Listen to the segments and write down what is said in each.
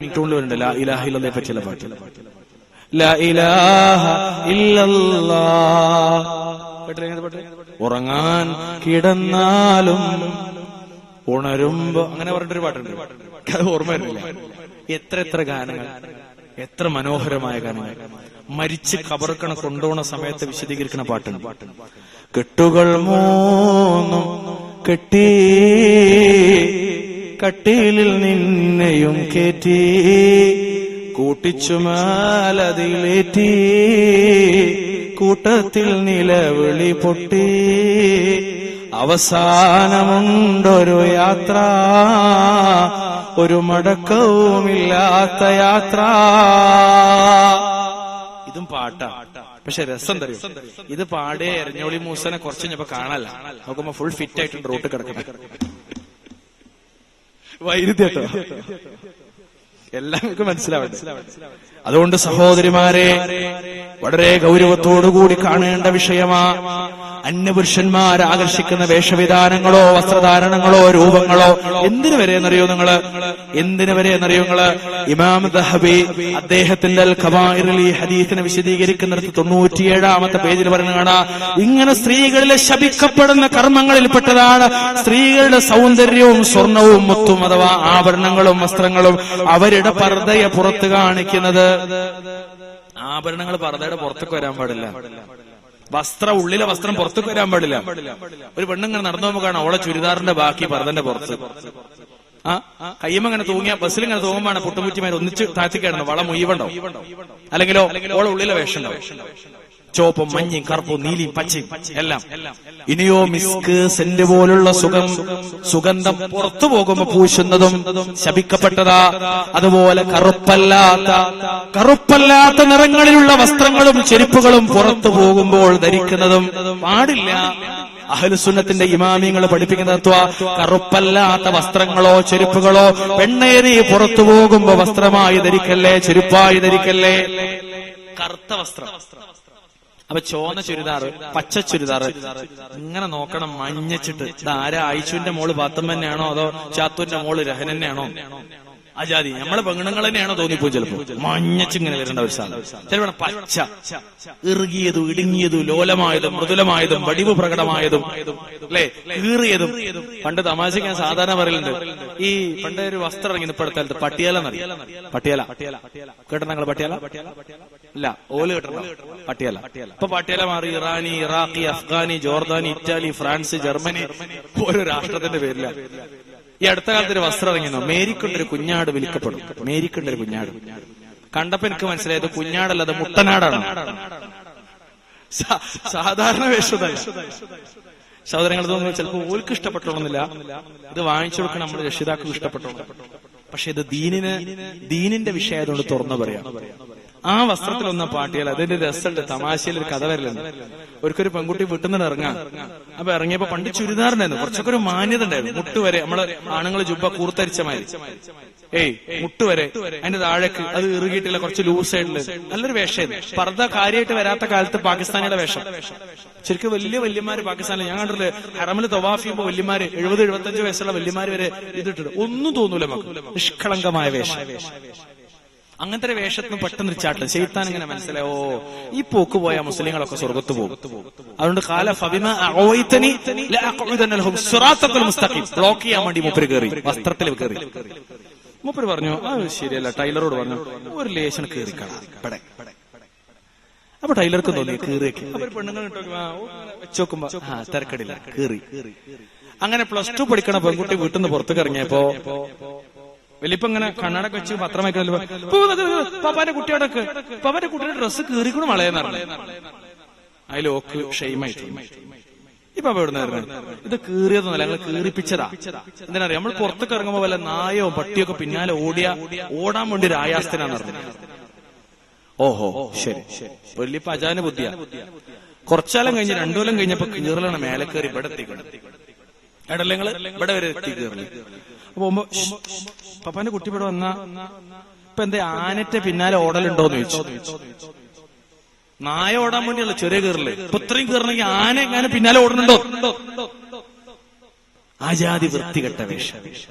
വരുന്നുണ്ട് ലാ ഇലാഹ ഇല്ലല്ലാഹയെ പറ്റിയുള്ള പാട്ട്. ലാ ഇലാഹ ഇല്ലല്ലാഹ് ഉറങ്ങാൻ കിടന്നാലും ഉണരുമ്പോ അങ്ങനെ പറഞ്ഞിട്ടൊരു പാട്ടുണ്ട്. അത് ഓർമ്മ വരുന്നില്ല. എത്ര ഗാനങ്ങൾ, എത്ര മനോഹരമായ ഗാനങ്ങൾ. മരിച്ച് ഖബറക്കണ കൊണ്ടുപോണ സമയത്ത് വിശദീകരിക്കുന്ന പാട്ടുണ്ട്. കെട്ടുകൾ മൂന്നും കെട്ടി കട്ടിലിൽ നിന്നെയും കേറ്റി കൂട്ടിച്ചുമാലതിലേറ്റി കൂട്ടത്തിൽ നിലവിളി പൊട്ടി അവസാനമുണ്ടൊരു യാത്ര, ഒരു മടക്കവുമില്ലാത്ത യാത്ര. ഇതും പാട്ടാ. പക്ഷെ രസം തരും. ഇത് പാടേ എരഞ്ഞോളി മൂസനെ കുറച്ച് കഴിഞ്ഞപ്പോ കാണാല്ല. നോക്കുമ്പോ ഫുൾ ഫിറ്റ് ആയിട്ടുണ്ട് റോട്ട് കിടക്കണം. വൈരുദ്ധ്യട്ടോ എല്ലാവർക്കും മനസ്സിലാവട്ടെ. അതുകൊണ്ട് സഹോദരിമാരെ, വളരെ ഗൗരവത്തോടുകൂടി കാണേണ്ട വിഷയമാ. അന്യപുരുഷന്മാരെ ആകർഷിക്കുന്ന വേഷവിധാനങ്ങളോ വസ്ത്രധാരണങ്ങളോ രൂപങ്ങളോ എന്തിനു വരെയെന്നറിയോ നിങ്ങള്? ഇമാം ദഹബി അദ്ദേഹത്തിന്റെ അൽ ഖബായിറിൽ ഈ ഹദീസിനെ വിശദീകരിക്കുന്നിടത്ത് 97-ാമത്തെ പേജിൽ പറയുന്നത് കാണാം. ഇങ്ങനെ സ്ത്രീകളിലെ ശപിക്കപ്പെടുന്ന കർമ്മങ്ങളിൽപ്പെട്ടതാണ് സ്ത്രീകളുടെ സൗന്ദര്യവും സ്വർണവും മുത്തും അഥവാ ആഭരണങ്ങളും വസ്ത്രങ്ങളും അവരുടെ പർദ്ദയെ പുറത്ത് കാണിക്കുന്നത്. ആഭരണങ്ങൾ പർദ്ദയുടെ പുറത്തേക്ക് വരാൻ പാടില്ല. ഉള്ളിലെ വസ്ത്രം പുറത്തേക്ക് വരാൻ പാടില്ല. ഒരു പെണ്ണിങ്ങനെ നടന്നു പോകുമ്പോ കാണാം ഓളെ ചുരിദാറിന്റെ ബാക്കി പർദ്ദന്റെ പുറത്ത്. കയ്യമ്മങ്ങനെ തൂങ്ങിയ ബസ്സിലിങ്ങനെ തൂങ്ങുമ്പോഴാണ് പുട്ടുമുറ്റിമാർ ഒന്നിച്ച് താഴ്ത്തിക്കായിരുന്നു വള മുഴുവണ്ടാവും. അല്ലെങ്കിലോ ഓളെ ഉള്ളിലെ വേഷം ഉണ്ടാവും. ചോപ്പും മഞ്ഞയും കറുപ്പും നീലിയും പച്ചയും എല്ലാം. ഇനിയോ മിസ്ക് സെന്റ് പോലുള്ള സുഗന്ധം പുറത്തു പോകുമ്പോ പൂശുന്നതും ശപിക്കപ്പെട്ടതാ. അതുപോലെ കറുപ്പല്ലാത്ത നിറങ്ങളിലുള്ള വസ്ത്രങ്ങളും ചെരുപ്പുകളും പുറത്തു പോകുമ്പോൾ ധരിക്കുന്നതും പാടില്ല. അഹ്ലുസുന്നത്തിന്റെ ഇമാമിങ്ങൾ പഠിപ്പിക്കുന്ന കറുപ്പല്ലാത്ത വസ്ത്രങ്ങളോ ചെരുപ്പുകളോ പെണ്ണേരി പുറത്തു പോകുമ്പോ വസ്ത്രമായി ധരിക്കല്ലേ, ചെരുപ്പായി ധരിക്കല്ലേ. കറുത്ത വസ്ത്രം, അപ്പൊ ചോന്ന ചുരിദാറ്, പച്ച ചുരിദാറ് ഇങ്ങനെ നോക്കണം മഞ്ഞച്ചിട്ട്. ഇതാരാ ആയിഷുവിന്റെ മോള് പാത്തമ്മ തന്നെയാണോ അതോ ചാത്തൂന്റെ മോള് രഹൻ തന്നെയാണോ? അജാതി നമ്മളെ പെണ്ണുങ്ങൾ തന്നെയാണോ തോന്നിപ്പോ. ചിലപ്പോ മഞ്ഞച്ചിങ്ങനെ വരേണ്ട ഒരു സാധനം. ചിലപ്പോൾ പച്ച, ഇറുകിയതും ഇടുങ്ങിയതും ലോലമായതും മൃദുലമായതും വടിവ് പ്രകടമായതും അല്ലെ കീറിയതും. പണ്ട് തമാശക്ക് ഞാൻ സാധാരണ പറയലുണ്ട്, ഈ പണ്ട് ഒരു വസ്ത്രം ഇറങ്ങി ഇപ്പോഴത്തെ കാലത്ത് പട്ടിയാല എന്നറിയാം. പട്ടിയാല കേട്ടോ നിങ്ങൾ? പട്ടിയാല ഇല്ല, ഓല് കേട്ടോ പട്ടിയാല. ഇപ്പൊ പട്ടിയാല മാറി Irani, Iraqi, Afghani, Giordani, Italy, France, Germany, ഓരോ രാഷ്ട്രത്തിന്റെ പേരില. ഈ അടുത്ത കാലത്ത് ഒരു വസ്ത്രം ഇറങ്ങിയോ, മേരിക്കൊണ്ടൊരു കുഞ്ഞാട് വിൽക്കപ്പെടും. മേരിക്കൊണ്ടൊരു കുഞ്ഞാട് കണ്ടപ്പോ എനിക്ക് മനസ്സിലായത് കുഞ്ഞാടല്ല, അത് മുട്ടനാടാണ്. സാധാരണ വേഷത സഹോദരങ്ങൾ തോന്നുന്നു ചിലപ്പോൾ ഓൽക്ക് ഇഷ്ടപ്പെട്ടോളുന്നില്ല. ഇത് വാങ്ങിച്ചു കൊടുക്കണം നമ്മുടെ രക്ഷിതാക്കൾക്ക് ഇഷ്ടപ്പെട്ടോളും. പക്ഷെ ഇത് ദീനിന്റെ വിഷയമായതുകൊണ്ട് തുറന്നു പറയാം. ആ വസ്ത്രത്തിലൊന്ന പാട്ടിയല്ല. അതിന്റെ രസമുണ്ട്, തമാശയിൽ ഒരു കഥ വരലുണ്ട്. ഒരിക്കലും പെൺകുട്ടി വീട്ടിൽ നിന്ന് ഇറങ്ങാം. അപ്പൊ ഇറങ്ങിയപ്പോ പണ്ട് ചുരിദാറിനായിരുന്നു കുറച്ചൊക്കെ ഒരു മാന്യത ഉണ്ടായിരുന്നു. മുട്ടുവരെ നമ്മള് ആണുങ്ങൾ ജുബ്ബ കൂർത്തരിച്ച മാതിരി മുട്ടുവരെ, അതിന്റെ താഴേക്ക് അത് ഇറുകിയിട്ടില്ല, കുറച്ച് ലൂസായിട്ടുള്ള നല്ലൊരു വേഷമായിരുന്നു. പർദ്ദ കാര്യമായിട്ട് വരാത്ത കാലത്ത് പാകിസ്ഥാനിയുടെ വേഷം. ശരിക്കും വലിയ വല്യമാര് പാകിസ്ഥാനിൽ ഞാൻ കണ്ടില്ലേ, ഹറമിൽ തവാഫ് ചെയ്യുമ്പോ വല്യമാര് 70-75 വയസ്സുള്ള വല്യമാര് വരെ ഇതിട്ടിട്ട് ഒന്നും തോന്നൂല നമുക്ക്. നിഷ്കളങ്കമായ വേഷം. അങ്ങനത്തെ വേഷത്തിന് പെട്ടെന്ന് ചാട്ടം ശൈത്താൻ ഇങ്ങനെ മനസ്സിലായോ ഈ പോക്ക് പോയ മുസ്ലിങ്ങളൊക്കെ സ്വർഗത്ത് പോകും. അതുകൊണ്ട് ബ്ലോക്ക് ചെയ്യാൻ വേണ്ടി മൂപ്പര് കയറി, വസ്ത്രത്തിൽ കയറി. മൂപ്പര് പറഞ്ഞു അത് ശരിയല്ല. ടൈലറോട് പറഞ്ഞു ഒരു ലേശം കയറിക്കണം ഇവിടെ. അപ്പൊ ടൈലർക്ക് തോന്നി കീറിയൊക്കെ. അപ്പൊ പെണ്ണുങ്ങൾ വെച്ചോക്കുമ്പോ തിരക്കടില്ല, കീറി. അങ്ങനെ +2 പഠിക്കണ പെൺകുട്ടി വീട്ടിൽ നിന്ന് പുറത്തേക്ക് ഇറങ്ങിയപ്പോ വലിയപ്പോ ഇങ്ങനെ കണ്ണടക്ക് വെച്ച് പത്രം വയ്ക്കണല്ലോ, പപ്പാന്റെ കുട്ടിയുടെ ഡ്രസ്സ് കീറിക്കൂടെ വളയെന്നറിഞ്ഞു. അതിലോക്ക് ഷെയ്മായിട്ട് ഇപ്പൊ എവിടുന്നായിരുന്നു ഇത് കീറിയതൊന്നല്ല, ഞങ്ങൾ കീറിപ്പിച്ചതാ. എന്തിനറിയാം, നമ്മൾ പുറത്തേക്ക് ഇറങ്ങുമ്പോ വല്ല നായോ പട്ടിയൊക്കെ പിന്നാലെ ഓടാൻ വേണ്ടി ഒരു ആയാസത്തിനാന്ന് പറഞ്ഞു. ഓഹോ ശരി, വലിയപ്പോ അജാന ബുദ്ധിയാ. കുറച്ചാലം കഴിഞ്ഞ് 2 കൊല്ലം കഴിഞ്ഞപ്പോ കീറലാണ് മേലെ കയറി ഇവിടെ എത്തിക്കണം. ഇടലങ്ങള് ഇവിടെ വരെ എത്തി കീറല്. പോകുമ്പോ പപ്പാന്റെ കുട്ടി ഇവിടെ വന്നാ ഇപ്പൊ എന്താ ആനറ്റ പിന്നാലെ ഓടലുണ്ടോന്ന് ചോദിച്ചു. നായ ഓടാൻ വേണ്ടിയുള്ള ചെറിയ കീറല്. ഇപ്പൊ ഇത്രയും കീറണമെങ്കിൽ ആന എങ്ങനെ പിന്നാലെ ഓടുന്നുണ്ടോ? ആജാതി വൃത്തികെട്ട വേഷം.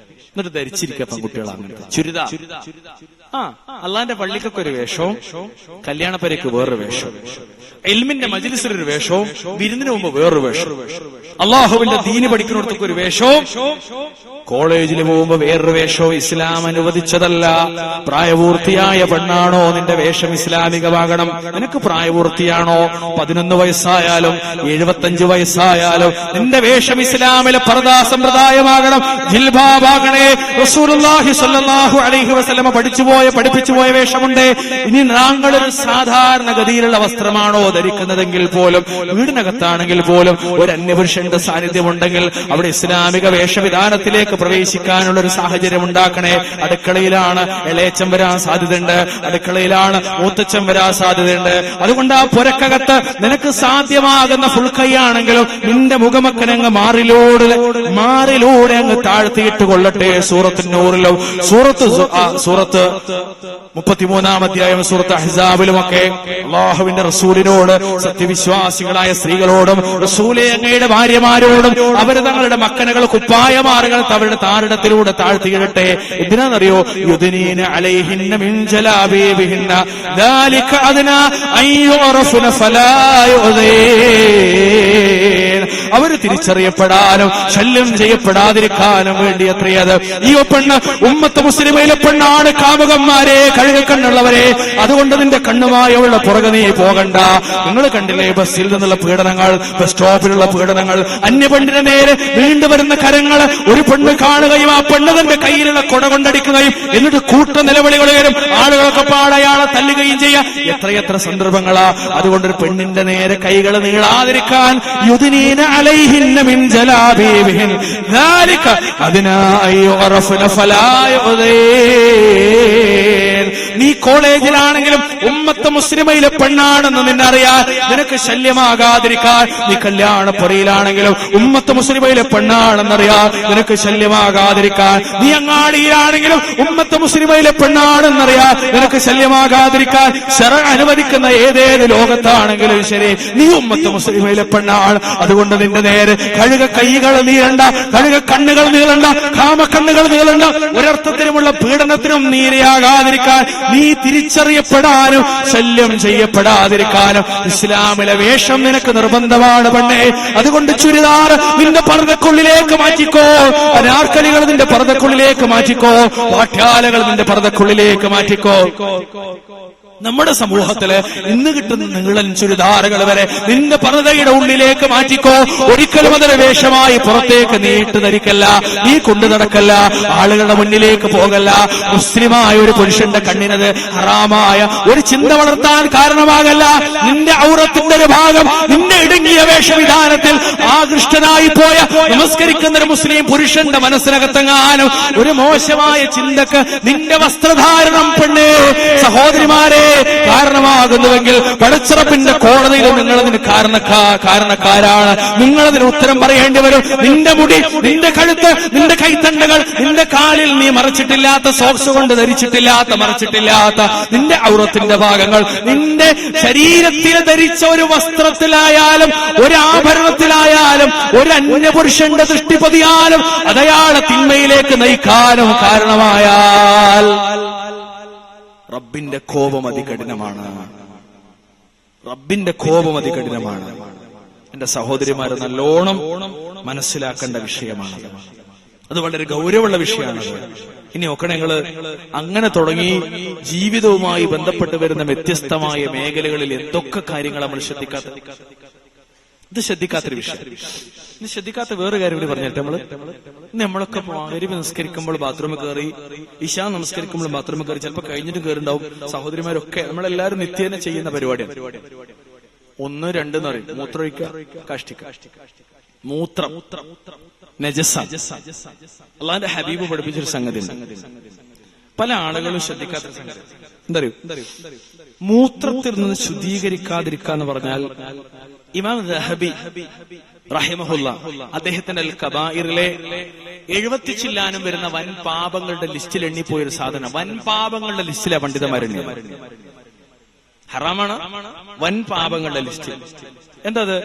എന്നിട്ട് ധരിച്ചിരിക്കുക പെൺകുട്ടികളാണ് ചുരിദാർ. അള്ളാന്റെ പള്ളിക്കൊക്കെ ഒരു വേഷവും കല്യാണപ്പരയ്ക്ക് വേറൊരു വേഷവും, ഇൽമിന്റെ മജ്ലിസിലൊരു വേഷവും വിരുന്നിന് മുമ്പ് വേറൊരു വേഷവും, അള്ളാഹുവിന്റെ ദീന് പഠിക്കുന്നിടത്തൊക്കെ ഒരു വേഷവും, കോളേജിൽ പോകുമ്പോ വേറൊരു വേഷവും ഇസ്ലാം അനുവദിച്ചതല്ല. പ്രായപൂർത്തിയായ പെണ്ണാണോ നിന്റെ വേഷം ഇസ്ലാമികമാകണം. നിനക്ക് പ്രായപൂർത്തിയാണോ 11 വയസ്സായാലും 75 വയസ്സായാലും നിന്റെ വേഷം ഇസ്ലാമിലെ പർദാ സമ്പ്രദായമാകണം, ജിൽബാബാകണേ. റസൂലുള്ളാഹി സ്വല്ലല്ലാഹു അലൈഹി വസല്ലമ പഠിപ്പിച്ചുപോയ വേഷമുണ്ട്. ഇനി താങ്കളൊരു സാധാരണഗതിയിലുള്ള വസ്ത്രമാണോ ധരിക്കുന്നതെങ്കിൽ പോലും, വീടിനകത്താണെങ്കിൽ പോലും ഒരു അന്യപുരുഷന്റെ സാന്നിധ്യമുണ്ടെങ്കിൽ അവിടെ ഇസ്ലാമിക വേഷവിധാനത്തിലേക്ക് പ്രവേശിക്കാനുള്ള ഒരു സാഹചര്യം ഉണ്ടാക്കണേ. അടുക്കളയിലാണ് ഇളയച്ചൻ വരാൻ സാധ്യതയുണ്ട്, അടുക്കളയിലാണ് മൂത്തച്ഛൻ വരാൻ സാധ്യതയുണ്ട്. അതുകൊണ്ട് ആ പുരക്കകത്ത് നിനക്ക് സാധ്യമാകുന്ന ഫുൾ കൈയാണെങ്കിലും നിന്റെ മുഖമക്കനങ്ങ് മാറിലൂടെ അങ്ങ് താഴ്ത്തിയിട്ട് കൊള്ളട്ടെ. സൂറത്ത് നൂറിലും സൂറത്ത് 33-ാം അധ്യായം സൂറത്ത് അഹ്സാബിലുമൊക്കെ അല്ലാഹുവിന്റെ റസൂലിനോട്, സത്യവിശ്വാസികളായ സ്ത്രീകളോടും റസൂലേ അങ്ങയുടെ ഭാര്യമാരോടും അവര് തങ്ങളുടെ മക്കനകൾ കുപ്പായമാറുകൾ അവരുടെ താരിടത്തിലൂടെ താഴ്ത്തിയിടട്ടെ. എന്തിനാണെന്നറിയോ? യുദ്നീന അലൈഹിന്ന മിൻ ജലാബീബിഹിന്ന ദാലിക അദ്നാ അയ്യുറഫുന ഫലാ യുദീൻ. അവര് തിരിച്ചറിയപ്പെടാനും ശല്യം ചെയ്യപ്പെടാതിരിക്കാനും വേണ്ടി എത്രയത് ഈ പെണ്ണ് ഉമ്മത്ത് മുസ്ലിമയിലെ പെണ്ണാണ്. കാമുകന്മാരെ, കഴുകക്കണ്ണുള്ളവരെ, അതുകൊണ്ട് നിന്റെ കണ്ണുമായുള്ള പുറകെ നീ പോകണ്ട. നിങ്ങൾ കണ്ടില്ലേ ബസ്സിൽ നിന്നുള്ള പീഡനങ്ങൾ, ബസ് സ്റ്റോപ്പിലുള്ള പീഡനങ്ങൾ, അന്യപെണ്ണിന്റെ നേരെ നീണ്ടുവരുന്ന കരങ്ങൾ ഒരു പെണ്ണ് കാണുകയും ആ പെണ്ണ് തന്റെ കയ്യിലുള്ള കൊട കൊണ്ടടിക്കുകയും എന്നിട്ട് കൂട്ട നിലവിളികളും ആളുകളൊക്കെ പാടയാളെ തല്ലുകയും ചെയ്യാം. എത്രയെത്ര സന്ദർഭങ്ങളാ. അതുകൊണ്ടൊരു പെണ്ണിന്റെ നേരെ കൈകൾ നീളാതിരിക്കാൻ യുദ്നീന അലൈഹിന്ന മിൻ ജലാബീബിഹിൻ ദാലിക അദ്നാ അയ്യുറഫുന ഫലാ യുദീൻ. നീ കോളേജിലാണെങ്കിലും ഉമ്മത്ത് മുസ്ലിമയിലെ പെണ്ണാണെന്ന് നിന്നറിയാൻ, നിനക്ക് ശല്യമാകാതിരിക്കാൻ, നീ കല്യാണപ്പുരയിലാണെങ്കിലും ഉമ്മത്ത് മുസ്ലിമയിലെ പെണ്ണാണെന്നറിയാൻ, നിനക്ക് ശല്യമാകാതിരിക്കാൻ, നീ അങ്ങാടിയിലാണെങ്കിലും ഉമ്മത്ത് മുസ്ലിമയിലെ പെണ്ണാണെന്നറിയാൻ, നിനക്ക് ശല്യമാകാതിരിക്കാൻ, ശറഅ് അനുവദിക്കുന്ന ഏതേത് ലോകത്താണെങ്കിലും ശരി, നീ ഉമ്മത്ത് മുസ്ലിമയിലെ പെണ്ണാണ്. അതുകൊണ്ട് നിന്റെ നേരെ കഴുക കൈകൾ നീളണ്ട, കഴുക കണ്ണുകൾ നീളണ്ട, കാമക്കണ്ണുകൾ നീളണ്ട. ഒരർത്ഥത്തിനുമുള്ള പീഡനത്തിനും നീരയാകാതിരിക്കാൻ, നീ തിരിച്ചറിയപ്പെടാനും ശല്യം ചെയ്യപ്പെടാതിരിക്കാനും ഇസ്ലാമിലെ വേഷം നിനക്ക് നിർബന്ധമാണ് പെണ്ണേ. അതുകൊണ്ട് ചുരിദാർ നിന്റെ പർദ്ദക്കുള്ളിലേക്ക് മാറ്റിക്കോ, അനാർക്കലികൾ നിന്റെ പർദ്ദക്കുള്ളിലേക്ക് മാറ്റിക്കോ, പാഠ്യാലകൾ നിന്റെ പർദ്ദക്കുള്ളിലേക്ക് മാറ്റിക്കോ. നമ്മുടെ സമൂഹത്തില് ഇന്ന് കിട്ടുന്ന നീളൻ ചുരിദാറുകൾ വരെ നിന്റെ പർദ്ദയുടെ ഉള്ളിലേക്ക് മാറ്റിക്കോ. ഒരിക്കലും അതൊരു വേഷമായി പുറത്തേക്ക് നീട്ട് ധരിക്കല്ല, നീ കൊണ്ടു നടക്കല്ല, ആളുകളുടെ മുന്നിലേക്ക് പോകല്ല. മുസ്ലിമായ ഒരു പുരുഷന്റെ കണ്ണിനത് ഹറാമായ ഒരു ചിന്ത വളർത്താൻ കാരണമാകല്ല. നിന്റെ ഔറത്തിന്റെ ഒരു ഭാഗം നിന്റെ ഇടുങ്ങിയ വേഷവിധാനത്തിൽ ആകൃഷ്ടനായി പോയ നമസ്കരിക്കുന്ന ഒരു മുസ്ലിം പുരുഷന്റെ മനസ്സിനകത്തെങ്ങാനും ഒരു മോശമായ ചിന്തക്ക് നിന്റെ വസ്ത്രധാരണം പെണ്ണേ സഹോദരിമാരെ കാരണമാകുന്നുവെങ്കിൽ പടച്ചിറപ്പിന്റെ കോടതിയിൽ നിങ്ങളതിന് കാരണക്കാരാണ്. നിങ്ങളതിന് ഉത്തരം പറയേണ്ടി വരും. നിന്റെ മുടി, നിന്റെ കഴുത്ത്, നിന്റെ കൈത്തണ്ടകൾ, നിന്റെ കാലിൽ നീ മറച്ചിട്ടില്ലാത്ത, സോക്സ് കൊണ്ട് ധരിച്ചിട്ടില്ലാത്ത, മറച്ചിട്ടില്ലാത്ത നിന്റെ ഔറത്തിന്റെ ഭാഗങ്ങൾ നിന്റെ ശരീരത്തിൽ ധരിച്ച ഒരു വസ്ത്രത്തിലായാലും ഒരു ആഭരണത്തിലായാലും ഒരു അന്യപുരുഷന്റെ ദൃഷ്ടിപതിയാലും അതയാളെ തിന്മയിലേക്ക് നയിക്കാനും കാരണമായാൽ റബ്ബിന്റെ കോപം അതികഠിനമാണ്. റബ്ബിന്റെ കോപം അതികഠിനമാണ്. എന്റെ സഹോദരിമാരെ നല്ലോണം മനസ്സിലാക്കേണ്ട വിഷയമാണ്. അത് വളരെ ഗൗരവമുള്ള വിഷയമാണ്. ഇനി ഒക്കെ ഞങ്ങള് അങ്ങനെ തുടങ്ങി ജീവിതവുമായി ബന്ധപ്പെട്ട് വരുന്ന വ്യത്യസ്തമായ മേഖലകളിൽ എന്തൊക്കെ കാര്യങ്ങൾ നമ്മൾ ശ്രദ്ധിക്കാത്തൊരു വിഷയം. ഇനി ശ്രദ്ധിക്കാത്ത വേറെ കാര്യം കൂടി പറഞ്ഞിട്ട് നമ്മളൊക്കെ മഗ്‌രിബ് നമസ്കരിക്കുമ്പോൾ ബാത്റൂമിൽ കയറി, ഇശാ നമസ്കരിക്കുമ്പോൾ ബാത്റൂമിൽ കയറി, ചിലപ്പോൾ കഴിഞ്ഞിട്ടും കയറുണ്ടാവും. സഹോദരിമാരൊക്കെ നമ്മളെല്ലാവരും നിത്യേന ചെയ്യുന്ന പരിപാടിയാണ്. 1, 2 എന്ന് പറയും, മൂത്രമൊഴിക്കുക, കാഷ്ടിക്കുക. മൂത്രം നജസ. അല്ലാഹുവിന്റെ ഹബീബ് പഠിപ്പിച്ചൊരു സംഗതി പല ആളുകളും ശ്രദ്ധിക്കാത്ത സംഗതി എന്തറിയോ? മൂത്രത്തിൽ നിന്ന് ശുദ്ധീകരിക്കാതിരിക്കാന്ന് പറഞ്ഞാൽ ഇമാം ദഹബി റഹിമഹുല്ലാ അദ്ദേഹത്തിന്റെ അൽ കബായിറിലെ 70 ചില്ലാനും വരുന്ന വൻ പാപങ്ങളുടെ ലിസ്റ്റിൽ എണ്ണിപ്പോയൊരു സാധനം. വൻ പാപങ്ങളുടെ ലിസ്റ്റിലെ പണ്ഡിതന്മാരെണ്ണി ഹറാമാണ്. വൻ പാപങ്ങളുടെ ലിസ്റ്റിൽ എന്തത്?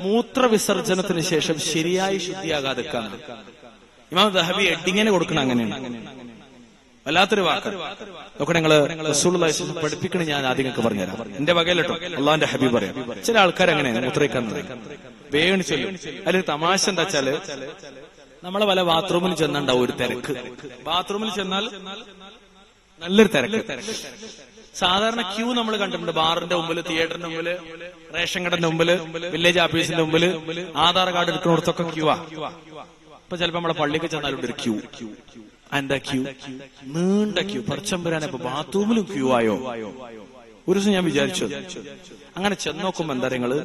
മൂത്രവിസർജനത്തിന് ശേഷം ശരിയായി ശുദ്ധിയാകാതിരിക്കാൻ. ഇമാം ദഹബി എഡിങ്ങിന് കൊടുക്കണം അങ്ങനെയാണ്. വല്ലാത്തൊരു വാക്ക് നോക്കണേ നിങ്ങള്. റസൂലുള്ളാഹി സ്വല്ലല്ലാഹു അലൈഹി വസല്ലം പഠിപ്പിക്കണ ഞാൻ ആദ്യം നിങ്ങൾക്ക് പറഞ്ഞുതരാം. എന്റെ വകയിലട്ടോ അള്ളാന്റെ ഹബീബ് പറയാം. ചില ആൾക്കാർ അങ്ങനെ മൂത്രയിക്കാൻ വേഗം ചൊല്ലും. അതിൽ തമാശ എന്താ വെച്ചാല്, നമ്മളെ പല ബാത്റൂമിൽ ചെന്നുണ്ടാവും ഒരു തിരക്ക്. ബാത്റൂമിൽ ചെന്നാൽ നല്ലൊരു തിരക്ക്. സാധാരണ ക്യൂ നമ്മൾ കണ്ടിട്ടുണ്ട്. ബാറിന്റെ മുമ്പില്, തിയേറ്ററിന്റെ മുമ്പില്, റേഷൻ കടന്റെ മുമ്പില്, വില്ലേജ് ഓഫീസിന്റെ മുമ്പില്, ആധാർ കാർഡ് എടുക്കുന്നിടത്തൊക്കെ ക്യൂ ആ. ഇപ്പൊ ചിലപ്പോ നമ്മളെ പള്ളിക്ക് ചെന്നാലും ഒരു ക്യൂ. എന്താ ക്യൂ? നീണ്ട ക്യൂ. പറിച്ചമ്പരാനെ ഇപ്പൊ ബാത്റൂമിലും ക്യൂ ആയോ? ഒരു ദിവസം ഞാൻ വിചാരിച്ചു, അങ്ങനെ ചെന്ന് നോക്കുമ്പോ എന്താ നിങ്ങള്,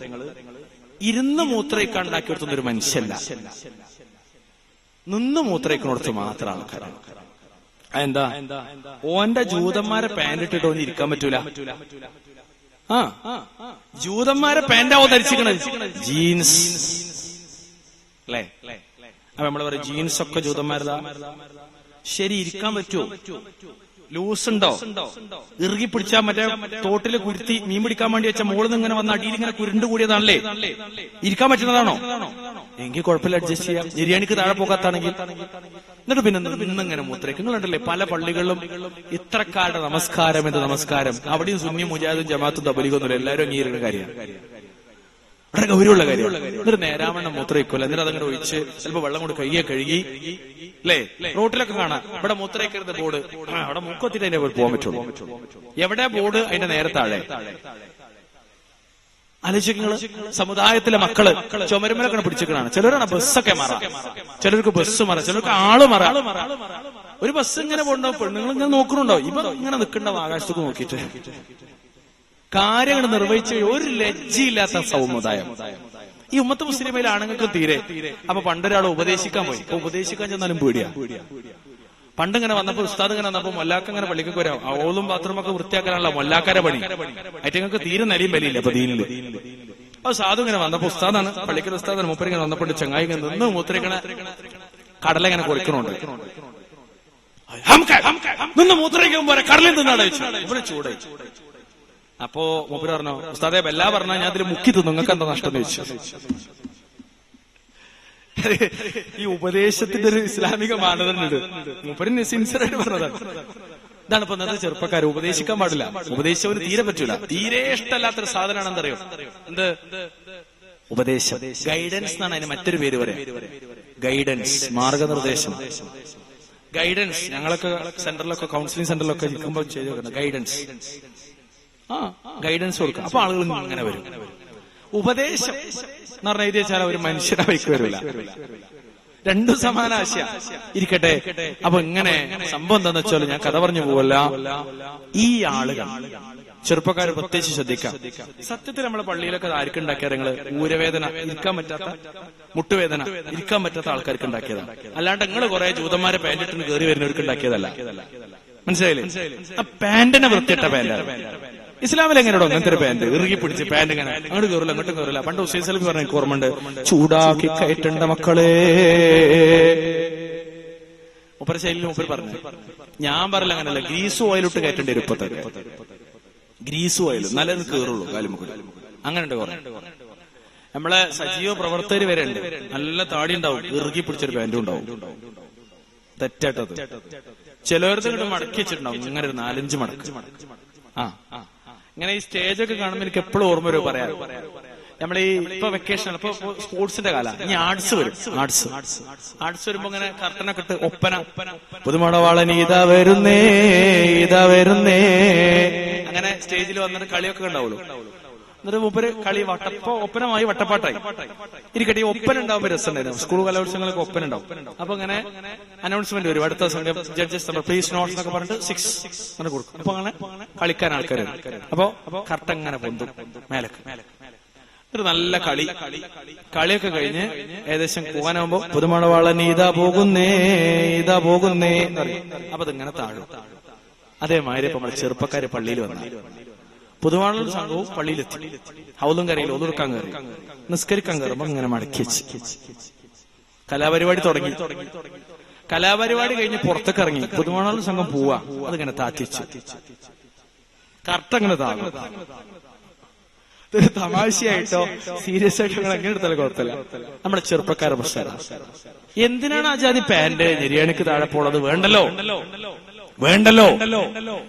ഇരുന്ന് മൂത്രയിക്കാൻ ഉണ്ടാക്കി കൊടുത്തൊന്നൊരു മനുഷ്യല്ല, നിന്ന് മൂത്രയിക്കണോടത്ത് മാത്രം ആൾക്കാരാണ്. എന്താ? ഓന്റെ ജൂതന്മാരെ പാന്റ് ഇട്ടിട്ട് ഓന് ഇരിക്കാൻ പറ്റൂല. ജൂതന്മാരെ പാന്റാവോ ധരിച്ചിക്കണ? ജീൻസ് അല്ലേ? അപ്പൊ നമ്മള് പറയും ജീൻസ് ഒക്കെ ജൂതന്മാരതാ. ശരി, ഇരിക്കാൻ പറ്റുമോ? ലൂസ് ഉണ്ടോ? ഇറുകി പിടിച്ചാ മറ്റേ തോട്ടില് കുരുത്തി മീൻ പിടിക്കാൻ വേണ്ടി വെച്ച മുകളിൽ നിന്ന് ഇങ്ങനെ വന്ന അടിയിൽ ഇങ്ങനെ കുരുണ്ട് കൂടിയതാണല്ലേ? ഇരിക്കാൻ പറ്റുന്നതാണോ? എങ്കിൽ കുഴപ്പമില്ല, അഡ്ജസ്റ്റ് ചെയ്യാം. ബിരിയാണിക്ക് താഴെ പോകാത്താണെങ്കിൽ. എന്നിട്ട് പിന്നെ നിന്നിങ്ങനെ മൂത്രയ്ക്ക്. നിങ്ങളുണ്ടല്ലേ പല പള്ളികളിലും ഇത്രക്കാരുടെ നമസ്കാരം എന്ത് നമസ്കാരം. അവിടെയും സുന്നി മുജാഹിദും ജമാഅത്തും തബ്ലീഗൊന്നുമില്ല, എല്ലാവരും അംഗീകരിക്കുന്ന കാര്യമാണ്. വളരെ ഗൗരവമുള്ള കാര്യമാണ്. എന്നിട്ട് നേരാവണ്ണം മൂത്രയിക്കില്ല. എന്നിട്ട് അതങ്ങനെ ഒഴിച്ച് ചിലപ്പോ വെള്ളം കൊണ്ട് കയ്യെ കഴുകി, അല്ലേ? റോട്ടിലൊക്കെ കാണാം ഇവിടെ മൂത്രയിക്കരുത് ബോർഡ്. അവിടെ മൂക്കൊത്തിട്ട് അതിന്റെ പോകാൻ പറ്റുള്ളൂ. എവിടെ ബോർഡ്? അതിന്റെ നേരെ താഴെ. ആലോചിക്കങ്ങള്, സമുദായത്തിലെ മക്കള് ചുമരുമലൊക്കെ പിടിച്ചിട്ടാണ്. ചിലരാണ് ബസ്സൊക്കെ മാറാം, ചിലർക്ക് ബസ് മാറാം, ചിലർക്ക് ആള് മാറാം. ഒരു ബസ് ഇങ്ങനെ പോകണ്ടോ, പെണ്ണുങ്ങൾ ഇങ്ങനെ നോക്കണുണ്ടോ? ഇവ ഇങ്ങനെ നിൽക്കണ്ടാവും ആകാശത്തേക്ക് നോക്കിയിട്ട്. കാര്യങ്ങൾ നിർവഹിച്ച ഒരു ലജ്ജയില്ലാത്ത സമുദായം ഈ ഉമ്മത്ത് മുസ്ലിമയിലെ ആണുങ്ങൾക്ക് തീരെ. അപ്പൊ പണ്ടൊരാൾ ഉപദേശിക്കാൻ പോയി. അപ്പൊ ഉപദേശിക്കാൻ ചെന്നാലും പേടിയാ. പണ്ടിങ്ങനെ വന്നപ്പോ ഉസ്താദ് ഇങ്ങനെ വന്നപ്പോ മൊല്ലാക്കങ്ങനെ പള്ളിക്കൊക്കെ വരാം. ഓളും ബാത്റൂമൊക്കെ വൃത്തിയാക്കാനുള്ള മൊല്ലാക്കാരെ പണി. അയറ്റങ്ങൾക്ക് തീരെ നിലയും വലിയില്ല അപ്പൊ ദീനില്. അപ്പൊ സാധു ഇങ്ങനെ വന്നപ്പോ ഉസ്താദാണ്, പള്ളിക്കൽ ഉസ്താദാണ്. മൂപ്പരിങ്ങനെ വന്നപ്പോൾ ചങ്ങായി നിന്ന് മൂത്രയിക്കണ കടലിങ്ങനെ കൊടുക്കണുണ്ട്. നിന്ന് മൂത്രയിക്കാൻ പോരെ, കടലിൽ നിന്നാണ് ഇവിടെ ചൂട്. അപ്പോ മൂപ്പര് പറഞ്ഞു, ഉസ്താദെ ബെല്ലാ പറഞ്ഞാൽ ഞാൻ അതിൽ മുക്കി തിന്നു, നിങ്ങൾക്ക് എന്താ നഷ്ടം എന്ന് ചോദിച്ചു. ഈ ഉപദേശത്തിന്റെ ഒരു ഇസ്ലാമിക മാനദണ്ഡമുണ്ട്. മൂപ്പര് സിൻസിയറായിട്ട് പറഞ്ഞതാണ്. ഇതാണ് ഇപ്പൊ ഇന്നത്തെ ചെറുപ്പക്കാർ ഉപദേശിക്കാൻ പാടില്ല. ഉപദേശിച്ചവന് തീരെ പറ്റൂല. തീരെ ഇഷ്ടമല്ലാത്തൊരു സാധനമാണ് എന്തറിയോ? എന്ത്? ഉപദേശം. ഗൈഡൻസ് എന്നാണ് അതിന് മറ്റൊരു പേര് പറയാം. ഗൈഡൻസ്, മാർഗനിർദ്ദേശം. ഗൈഡൻസ് ഞങ്ങളൊക്കെ സെന്ററിലൊക്കെ, കൗൺസിലിംഗ് സെന്ററിലൊക്കെ ഇരിക്കുമ്പോൾ ചെയ്തു വെക്കുന്നത് ഗൈഡൻസ്. ഗൈഡൻസ് കൊടുക്കുക. അപ്പൊ ആളുകൾ ഇങ്ങനെ വരും. ഉപദേശം എന്ന് പറഞ്ഞാൽ എഴുതി വെച്ചാൽ ഒരു മനുഷ്യനെ വയ്ക്ക് വരില്ല. രണ്ടും സമാന ആശയ ഇരിക്കട്ടെ. അപ്പൊ ഇങ്ങനെ സംഭവം എന്താന്ന് വെച്ചാൽ ഞാൻ കഥ പറഞ്ഞു പോവല്ല. ഈ ആളുകൾ ചെറുപ്പക്കാർ പ്രത്യേകിച്ച് ശ്രദ്ധിക്കാം. സത്യത്തിൽ നമ്മളെ പള്ളിയിലൊക്കെ ആർക്കും ഉണ്ടാക്കിയ നിങ്ങള് ഊരവേദന, ഇരിക്കാൻ പറ്റാത്ത മുട്ടുവേദന, ഇരിക്കാൻ പറ്റാത്ത ആൾക്കാർക്ക് ഉണ്ടാക്കിയതാണ്. അല്ലാണ്ട് നിങ്ങൾ കുറെ ജൂതന്മാരെ പാന്റിട്ട് കയറി വരുന്നവർക്ക് ഉണ്ടാക്കിയതല്ല. മനസ്സിലായില്ലേ? ആ പാന്റിനെ വൃത്തിയിട്ട പാന്റാണ്. ഇസ്ലാമിൽ എങ്ങനെയാണോ അങ്ങനത്തെ ഒരു പാന്റ് ഇറുകി പിടിച്ച് പാന്റ് ഇങ്ങനെ അങ്ങോട്ട് കയറില്ല അങ്ങോട്ടും കയറില്ല. പണ്ട് ഹുസൈൻ സലഫി പറഞ്ഞ എനിക്ക് ഓർമ്മയുണ്ട്, ചൂടാക്കി കയറ്റേണ്ട മക്കളെ. മൂപ്പര ശൈലിയിൽ മൂപ്പര് പറഞ്ഞു. ഞാൻ പറയില്ല അങ്ങനല്ല, ഗ്രീസ് ഓയിലിട്ട് കയറ്റേണ്ടി വരും. ഇപ്പത്തൊക്കെ ഗ്രീസ് ഓയിൽ നല്ലത് കയറുള്ളൂ കാലുമുകൾ. അങ്ങനെ ഉണ്ട് കുറെ. നമ്മളെ സജീവ പ്രവർത്തകർ വരെ ഉണ്ട്. നല്ല താടി ഉണ്ടാവും, ഇറുകി പിടിച്ചൊരു പാന്റും ഉണ്ടാവും. തെറ്റായിട്ടത് ചിലവർക്ക് ഇങ്ങോട്ട് മടക്കി വെച്ചിട്ടുണ്ടാവും. ഇങ്ങനെ ഒരു 4-5 മടക്ക്. ഇങ്ങനെ ഈ സ്റ്റേജൊക്കെ കാണുമ്പോൾ എനിക്ക് എപ്പോഴും ഓർമ്മ വരും. പറയാം, നമ്മളീ ഇപ്പൊ വെക്കേഷൻ, ഇപ്പൊ സ്പോർട്സിന്റെ കാല, ഇനി ആർട്സ് വരും. ആർട്സ് വരുമ്പോ ഇങ്ങനെ കർട്ടനൊക്കെ ഇട്ട് ഒപ്പന, പുതുമണവാളൻ ഇതാ വരുന്നേ ഇതാ വരുന്നേ, അങ്ങനെ സ്റ്റേജിൽ വന്നിട്ട് കളിയൊക്കെ ഉണ്ടാവുള്ളൂ. എന്നിട്ട് മൂപ്പര് കളി ഒപ്പനമായി വട്ടപ്പാട്ടായി ഇരിക്കട്ടെ. ഈ ഒപ്പന ഉണ്ടാവുമ്പോ രസമുണ്ടായിരുന്നു. സ്കൂൾ കലോത്സവങ്ങളൊക്കെ ഒപ്പന ഉണ്ടാവും. അപ്പൊ ഇങ്ങനെ അനൗൺസ്മെന്റ് വരും, അടുത്ത സംഘം ജഡ്ജസ് പ്ലീസ് നോട്ട്സ് എന്നൊക്കെ പറഞ്ഞിട്ട് 6 അങ്ങനെ കൊടുക്കും. അപ്പൊ അങ്ങനെ കളിക്കാൻ ആൾക്കാർ. അപ്പൊ കർട്ടൻ ഇങ്ങനെ പൊന്തും മേലക്ക്. ഒരു നല്ല കളിയൊക്കെ കഴിഞ്ഞ് ഏകദേശം പോകാനാവുമ്പോ പുതുമണവാളൻ ഇതാ പോകുന്നേ ഇതാ പോകുന്നേ എന്നറിയും. അപ്പൊ അതിങ്ങനെ താഴും. അതേമാതിരി ഇപ്പൊ നമ്മുടെ ചെറുപ്പക്കാര് പള്ളിയിൽ വന്നു. പുതുമണവാളൻ സംഘവും പള്ളിയിലെത്തി. ഹൗലും കരയിൽ ഒതുക്കാൻ കയറി, നിസ്കരിക്കാൻ കയറുമ്പോ ഇങ്ങനെ മടക്കി വെച്ച് കലാപരിപാടി തുടങ്ങി. കലാപരിപാടി കഴിഞ്ഞ് പുറത്തേക്ക് ഇറങ്ങി. പുതുമണവാളൻ സംഘം പോവാ, അതിങ്ങനെ താറ്റിച്ച് കറക്റ്റ് അങ്ങനെ താകും. ഇതൊരു തമാശയായിട്ടോ സീരിയസ് ആയിട്ട് നിങ്ങൾ എങ്ങനെ എടുത്താലും കുഴപ്പമില്ല. നമ്മുടെ ചെറുപ്പക്കാരുടെ പ്രശ്നം എന്തിനാണ് ആ ജാതി പാന്റ് നിര്യാണിക്ക് താഴെ പോണത്? വേണ്ടല്ലോ.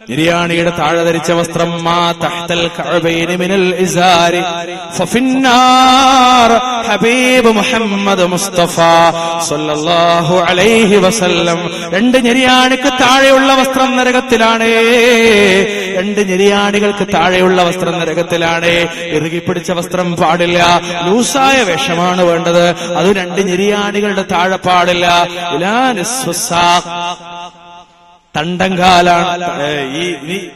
നിര്യാണിയുടെ താഴെ ധരിച്ച വസ്ത്രം മാ തഹ്തൽ കഅബൈനി മിനൽ ഇസാരി ഫഫിന്നാർ. ഹബീബ് മുഹമ്മദ് മുസ്തഫ സല്ലല്ലാഹു അലൈഹി വസല്ലം രണ്ട് നിര്യാണിക്ക് താഴെയുള്ള വസ്ത്രം നരകത്തിലാണ്. രണ്ട് നിര്യാണികൾക്ക് താഴെയുള്ള വസ്ത്രം നരകത്തിലാണ്. ഇറുകിപ്പിടിച്ച വസ്ത്രം പാടില്ല. ലൂസായ വേഷമാണ് വേണ്ടത്. അത് രണ്ട് നിര്യാണികളുടെ താഴെ പാടില്ല. ഇലാ നിസ്ഫുസാഖ്. തണ്ടങ്കാലാണ്. ഈ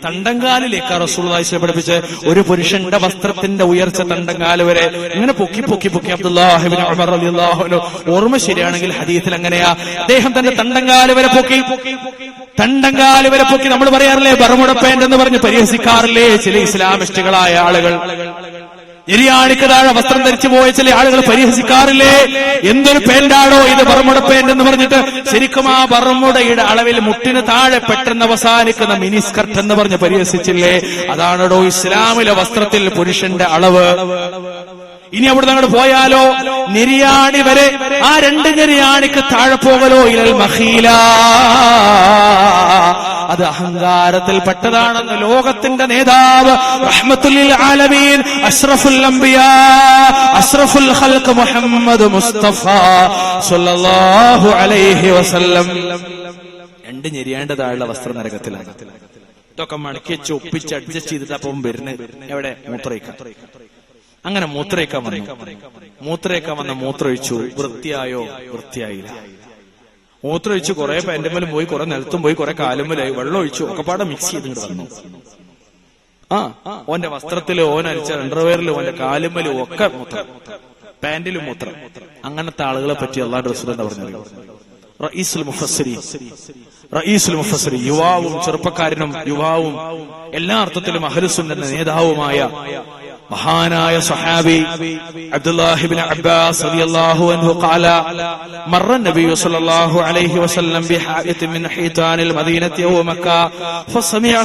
തണ്ടങ്കാലിലേക്ക് റസൂലുള്ളാഹി പഠിപ്പിച്ച് ഒരു പുരുഷന്റെ വസ്ത്രത്തിന്റെ ഉയർച്ച തണ്ടങ്കാല് വരെ ഇങ്ങനെ പൊക്കി പൊക്കി പൊക്കി. അബ്ദുല്ലാഹി ഇബ്നു ഉമർ റളിയല്ലാഹു അൻഹു ഓർമ്മ ശരിയാണെങ്കിൽ ഹദീസിൽ അങ്ങനെയാ, അദ്ദേഹം തന്റെ തണ്ടങ്കാല് വരെ പൊക്കി. തണ്ടങ്കാല് വരെ പൊക്കി. നമ്മൾ പറയാറില്ലേ ബർമുഡ പാന്റ് എന്ന് പറഞ്ഞ് പരിഹസിക്കാറില്ലേ ചില ഇസ്ലാമിസ്റ്റുകളായ ആളുകൾ? നിര്യാണിക്ക് താഴെ വസ്ത്രം ധരിച്ചു പോയ ചില ആളുകൾ പരിഹസിക്കാറില്ലേ? എന്തൊരു പാന്റാണോ ഇത്, ബർമുഡ പാന്റ് എന്ന് പറഞ്ഞിട്ട്. ശരിക്കും ആ ബർമുഡയുടെ അളവിൽ മുട്ടിന് താഴെ പെട്ടെന്ന് അവസാനിക്കുന്ന മിനി സ്കർട്ട് എന്ന് പറഞ്ഞ് പരിഹസിച്ചില്ലേ? അതാണോ ഇസ്ലാമിലെ വസ്ത്രത്തിൽ പുരുഷന്റെ അളവ്. ഇനി അവിടെ അങ്ങോട്ട് പോയാലോ നിര്യാണി വരെ, ആ രണ്ട് നിര്യാണിക്ക് താഴെ പോകലോ ഇലൽ മഖീല. അത് അഹങ്കാരത്തിൽ പെട്ടതാണെന്ന് ലോകത്തിന്റെ നേതാവ് റഹ്മത്തുൽ ആലമീൻ അഷ്റഫുൽ അംബിയാ അഷ്റഫുൽ ഖൽഖ് മുഹമ്മദ് മുസ്തഫ സല്ലല്ലാഹു അലൈഹി വസല്ലം. രണ്ട് ഞെരിയാണ്ട് താഴെയുള്ള വസ്ത്രം നരകത്തിലാണ്. ഇതൊക്കെ മടക്കി വെച്ച് ഒപ്പിച്ച് അഡ്ജസ്റ്റ് ചെയ്തിട്ട് അപ്പം വരുന്നത് എവിടെ? മൂത്രയിക്കാൻ. അങ്ങനെ മൂത്രയിക്കാൻ വന്ന് മൂത്രമൊഴിച്ചു. വൃത്തിയായോ? വൃത്തിയായില്ല. മൂത്രമൊഴിച്ച് കുറെ പാന്റുമ്മലും പോയി, കുറെ നിലത്തും പോയി, കുറെ കാലുമ്മലായി, വെള്ളം ഒഴിച്ചു, ഒക്കെ പാടെ മിക്സ് ചെയ്തിട്ട് വന്നു. ഓന്റെ വസ്ത്രത്തില്, ഓൻ അരിച്ച അണ്ടർവെയറിലും, ഓന്റെ കാലുമ്മലും ഒക്കെ മൂത്രം, പാന്റിലും മൂത്രം. അങ്ങനത്തെ ആളുകളെ പറ്റി അല്ലാഹുവിന്റെ റസൂൽ എന്താ പറഞ്ഞത്? റഈസുൽ മുഫസ്സിരി, യുവാവും ചെറുപ്പക്കാരനും യുവാവും എല്ലാ അർത്ഥത്തിലും അഹ്ലുസുന്നത്തിന്റെ നേതാവുമായ മഹാനായ സഹാബി അബ്ദുല്ലാഹി ഇബ്നു അബ്ബാസ് റളിയല്ലാഹു അൻഹു ഖാല മറ നബി സല്ലല്ലാഹു അലൈഹി വസല്ലം ബിഹായത്തിൻ മിൻ ഹീതാനിൽ മദീനത്തി വ മക്ക ഫസമിഅ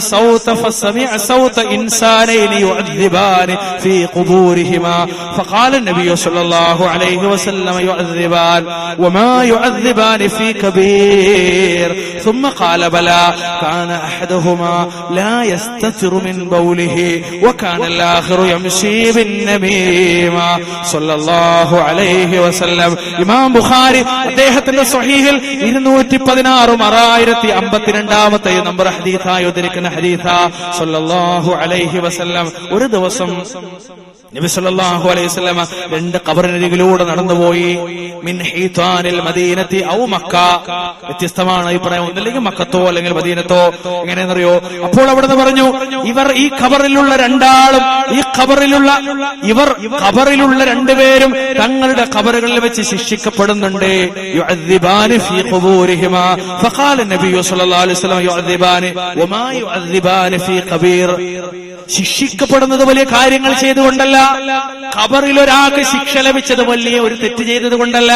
സൗത ഇൻസാനൈനി യുഅദ്ദിബാനി ഫീ ഖുബൂരിഹിമാ ഫഖാല നബി സല്ലല്ലാഹു അലൈഹി വസല്ലം യുഅദ്ദിബാൻ വമാ യുഅദ്ദിബാനി ഫീ കബീർ ثم قال بلى كان احدهما لا يستتر من بوله وكان الاخر يمشي بالنميمة صلى الله عليه وسلم. ഇമാം ബുഖാരി അദ്ദേഹത്തിന്റെ സ്വഹീഹിൽ 216 നമ്പർ ഹദീസായി ഉദ്ധരിക്കുന്ന ഹദീസാ സല്ലല്ലാഹു അലൈഹി വസല്ലം. ഒരു ദിവസം നബി സല്ലല്ലാഹു അലൈഹി വസല്ലം രണ്ട് ഖബറിനരികിലൂടെ നടന്നുപോയി. മിൻ ഹീതാനിൽ മദീനത്തി ഔ മക്ക. വ്യത്യസ്തമാണ് അഭിപ്രായം, ഒന്നല്ലെങ്കിൽ മക്കത്തോ അല്ലെങ്കിൽ മദീനത്തോ. എങ്ങനെയെന്നറിയോ? അപ്പോൾ അവിടുന്ന് പറഞ്ഞു, ഇവർ ഈ ഖബറിലുള്ള രണ്ടാളും, ഇവർ ഖബറിലുള്ള രണ്ടുപേരും തങ്ങളുടെ ഖബറുകളിൽ വെച്ച് ശിക്ഷിക്കപ്പെടുന്നുണ്ട്. യുഅദ്ദിബാനി ഫീ ഖുബൂരിഹിമാ ഫഖാല നബി സല്ലല്ലാഹു അലൈഹി വസല്ലം യുഅദ്ദിബാനി വമാ യുഅദ്ദിബാനി ഫീ ഖബീർ. ശിക്ഷിക്കപ്പെടുന്നത് വലിയ കാര്യങ്ങൾ ചെയ്തുകൊണ്ടല്ല, ഖബറിൽ ഒരാൾക്ക് ശിക്ഷ ലഭിച്ചത് വലിയ ഒരു തെറ്റ് ചെയ്തത് കൊണ്ടല്ല.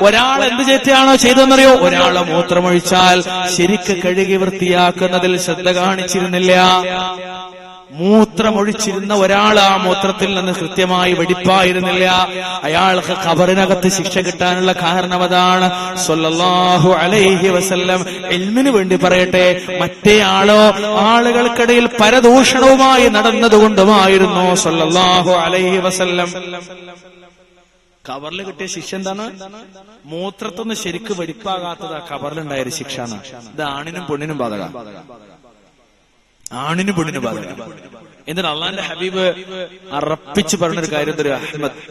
ഒരാൾ എന്ത് തെറ്റാണോ ചെയ്തതെന്നറിയോ? ഒരാളെ മൂത്രമൊഴിച്ചാൽ ശരിക്ക് കഴുകി വൃത്തിയാക്കുന്നതിൽ ശ്രദ്ധ കാണിച്ചിരുന്നില്ല. മൂത്രമൊഴിച്ചിരുന്ന ഒരാൾ ആ മൂത്രത്തിൽ നിന്ന് കൃത്യമായി വെടിപ്പായിരുന്നില്ല. അയാൾക്ക് ഖബറിനകത്ത് ശിക്ഷ കിട്ടാനുള്ള കാരണം അതാണ്. സല്ലല്ലാഹു അലൈഹി വസല്ലം ഇൽമിന് വേണ്ടി പറയട്ടെ, മറ്റേ ആളോ ആളുകൾക്കിടയിൽ പരദൂഷണവുമായി നടന്നതുകൊണ്ടുമായിരുന്നു. സല്ലല്ലാഹു അലൈഹി വസല്ലം ഖബറിൽ കിട്ടിയ ശിക്ഷ എന്താണ്? മൂത്രത്തൊന്ന് ശരിക്ക് വെടിപ്പാകാത്തത് ഖബറിലുണ്ടായൊരു ശിക്ഷയാണ്. ഇത് ആണിനും പെണ്ണിനും ബാധക. ആണിനും പെണ്ണിനും ബാധക. എന്നിട്ട് അള്ളാന്റെ ഹബീബ് അറപ്പിച്ച് പറഞ്ഞൊരു കാര്യം തരും.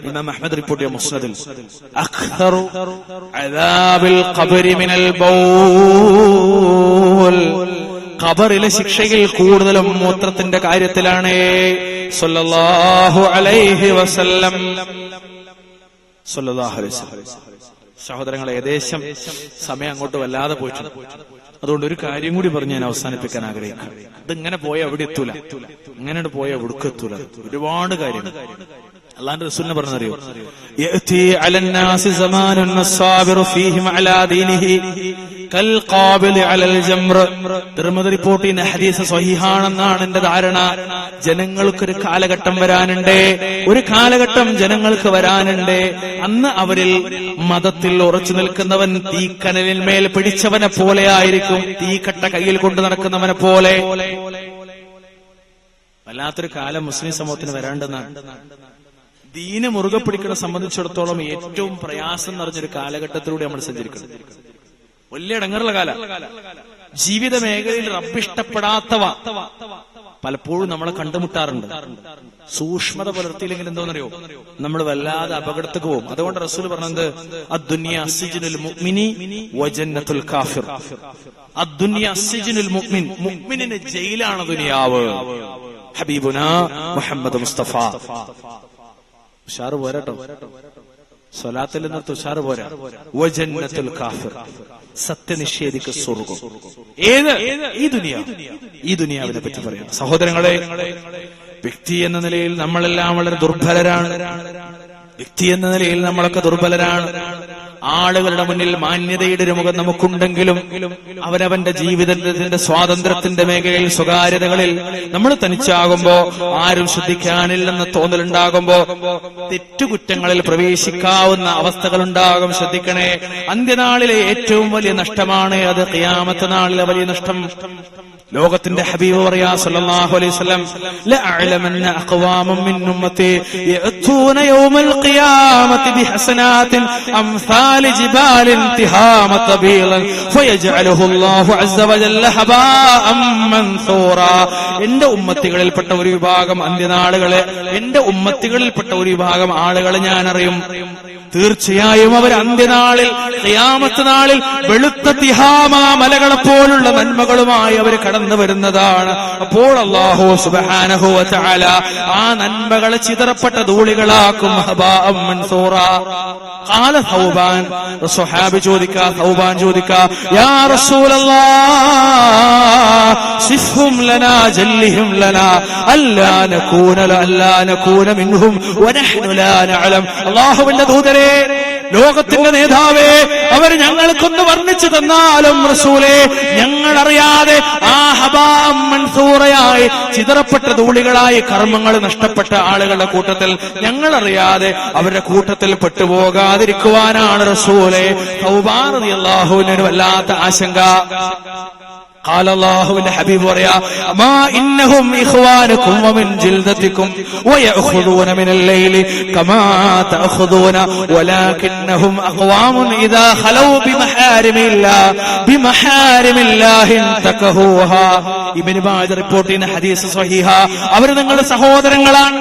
ഇമാം അഹ്മദ് റിപ്പോർട്ട് ചെയ്ത മുസ്നദിൽ അക്തറു അദാബിൽ ഖബരി മിനൽ ബൗൽ. ഖബറിലെ ശിക്ഷയിൽ കൂടുതലും മൂത്രത്തിന്റെ കാര്യത്തിലാണ്. സല്ലല്ലാഹു അലൈഹി വസല്ലം. സല്ലല്ലാഹു അലൈഹി വസല്ലം. സഹോദരങ്ങളെ, ഏകദേശം സമയം അങ്ങോട്ട് വല്ലാതെ പോയിട്ടുണ്ട്. അതുകൊണ്ട് ഒരു കാര്യം കൂടി പറഞ്ഞ് ഞാൻ അവസാനിപ്പിക്കാൻ ആഗ്രഹിക്കുന്നു. ഇതിങ്ങനെ പോയ എവിടെ എത്തൂല, ഇങ്ങനെ പോയ എവിടേക്ക് എത്തൂല. ഒരുപാട് കാര്യങ്ങൾ അല്ലാഹുവിന്റെ റസൂലിനെ പറഞ്ഞറിയോ? യഅതി അലന്നാസി സമാനുൻ അസ്സാബിറു ഫീഹിം അലാ ദീനിഹി കൽ ഖാബിൽ അലൽ ജംർ. തിർമിദി റിപ്പോർട്ട് ചെയ്യുന്ന ഹദീസ് സ്വഹീഹാണെന്നാണ് എന്റെ ധാരണ. ജനങ്ങൾക്കൊരു കാലഘട്ടം വരാനുണ്ട്, ഒരു കാലഘട്ടം ജനങ്ങൾക്ക് വരാനുണ്ട്. അന്ന് അവരിൽ മതത്തിൽ ഉറച്ചു നിൽക്കുന്നവൻ തീക്കനലിന്മേൽ പിടിച്ചവനെ പോലെ ആയിരിക്കും, തീക്കട്ട കയ്യിൽ കൊണ്ടു നടക്കുന്നവനെ പോലെ. വല്ലാത്തൊരു കാലം മുസ്ലിം സമൂഹത്തിന് വരാണ്ടെന്നാണ്. ദീന് മുറുകെ പിടിക്കുന്ന സംബന്ധിച്ചിടത്തോളം ഏറ്റവും പ്രയാസം നിറഞ്ഞൊരു കാലഘട്ടത്തിലൂടെ നമ്മൾ സഞ്ചരിക്കുന്നത്. വലിയ ഇടങ്ങറുള്ള കാലം. ജീവിത മേഖലയിൽ റബ്ബിഷ്ടപ്പെടാത്തവ പലപ്പോഴും നമ്മളെ കണ്ടുമുട്ടാറുണ്ട്. സൂക്ഷ്മത പുലർത്തിയില്ലെങ്കിൽ എന്തോന്നറിയോ, നമ്മൾ വല്ലാതെ അപകടത്തേക്ക് പോകും. അതുകൊണ്ട് റസൂൽ പറഞ്ഞത് അദ്ദുനിയ സിജ്നുൽ മുഅ്മിനി വജന്നത്തുൽ കാഫിർ. അദ്ദുനിയ സിജ്നുൽ മുഅ്മിൻ, മുഅ്മിനിന്റെ ജയിലാണ് ദുനിയാവ്. ഹബീബുനാ മുഹമ്മദ് മുസ്തഫ. ഉഷാറ് പോരാട്ടോ, സ്വലാത്തിൽ നിന്ന് ഉഷാറ് പോരാ. വജന്നത്തുൽ കാഫിർ, സത്യനിഷേധിക്ക് സ്വർഗം. ഏത്? ഈ ദുനിയാവിനെ പറ്റി പറയാം. സഹോദരങ്ങളെ, വ്യക്തി എന്ന നിലയിൽ നമ്മളെല്ലാം വളരെ ദുർബലരാണ്. വ്യക്തി എന്ന നിലയിൽ നമ്മളൊക്കെ ദുർബലരാണ്. ആളുകളുടെ മുന്നിൽ മാന്യതയുടെ ഒരു മുഖം നമുക്കുണ്ടെങ്കിലും അവനവന്റെ ജീവിതത്തിന്റെ സ്വാതന്ത്ര്യത്തിന്റെ മേഖലയിൽ, സ്വകാര്യതകളിൽ നമ്മൾ തനിച്ചാകുമ്പോ, ആരും ശ്രദ്ധിക്കാനില്ലെന്ന തോന്നലുണ്ടാകുമ്പോ തെറ്റുകുറ്റങ്ങളിൽ പ്രവേശിക്കാവുന്ന അവസ്ഥകളുണ്ടാകും. ശ്രദ്ധിക്കണേ, അന്ത്യനാളിലെ ഏറ്റവും വലിയ നഷ്ടമാണ് അത്. ഖിയാമത്ത് നാളിലെ വലിയ നഷ്ടം. ലോകത്തിന്റെ ഹബീബ് പറയാ സല്ലല്ലാഹു അലൈഹി വസല്ലം, ലഅലമന്ന അഖ്വാമൻ മിൻ ഉമ്മത്തി യഅതൂന യൗമൽ ഖിയാമത്തി ബിഹസനാത്തിൻ അംസാലി ജിബാലിൻ തിഹാമത ബീലൻ ഫയജഅലുഹു അല്ലാഹു അസ്സ വജല്ല ഹബാഅം മൻസൂറാ. എന്റെ ഉമ്മത്തികളിൽപ്പെട്ട ഒരു വിഭാഗം അന്ത്യനാളുകളെ, എന്റെ ഉമ്മത്തികളിൽപ്പെട്ട ഒരു വിഭാഗം ആളുകളെ ഞാൻ അറിയും. തീർച്ചയായും അവർ അന്ത്യനാളിൽ, ഖിയാമത്ത് നാളിൽ വെളുത്ത തിഹാമ മലകളെ പോലുള്ള നന്മകളുമായി അവർ കടന്നു വരുന്നതാണ്. അപ്പോൾ അല്ലാഹു സുബ്ഹാനഹു വ തആല ആ നന്മകളെ ചിതറപ്പെട്ട ധൂളികളാക്കും. ഹബാഅം മൻസൂറാ. ഖാല സൗബാൻ, സ്വഹാബി ചോദിക്കാ, സൗബാൻ ചോദിക്കാ, യാ റസൂലല്ലാഹ് സിഫ്ഹും ലനാ ജല്ലിഹും ലനാ അല്ലാ നകൂന മിൻഹും വനഹ്നു ലാ നഅലം. അല്ലാഹുവിന്റെ ദൂതരേ, ലോകത്തിന്റെ നേതാവേ, അവർ ഞങ്ങൾക്കൊന്ന് വർണ്ണിച്ചു തന്നാലും റസൂലേ, ഞങ്ങളറിയാതെ ആ ഹബാഅം മൻസൂറയായി ചിതറപ്പെട്ട ധൂളികളായി കർമ്മങ്ങൾ നഷ്ടപ്പെട്ട ആളുകളുടെ കൂട്ടത്തിൽ ഞങ്ങളറിയാതെ അവരുടെ കൂട്ടത്തിൽ പെട്ടുപോകാതിരിക്കുവാനാണ് റസൂലേ. തൗബാൻ റളിയല്ലാഹു അൻഹു വല്ലാത്ത ആശങ്ക. قال الله الحبيب وريا ما انهم اخوانكم ومن جلدتكم ويأخذون من الليل كما تأخذون ولكنهم اقوام اذا خلوا بمحارم الله انتكهوها. ഇബ്നു മാജ റിപ്പോർട്ട് ചെയ്യുന്ന ഹദീസ് സ്വഹീഹ. അവർ നിങ്ങളുടെ സഹോദരങ്ങളാണ്.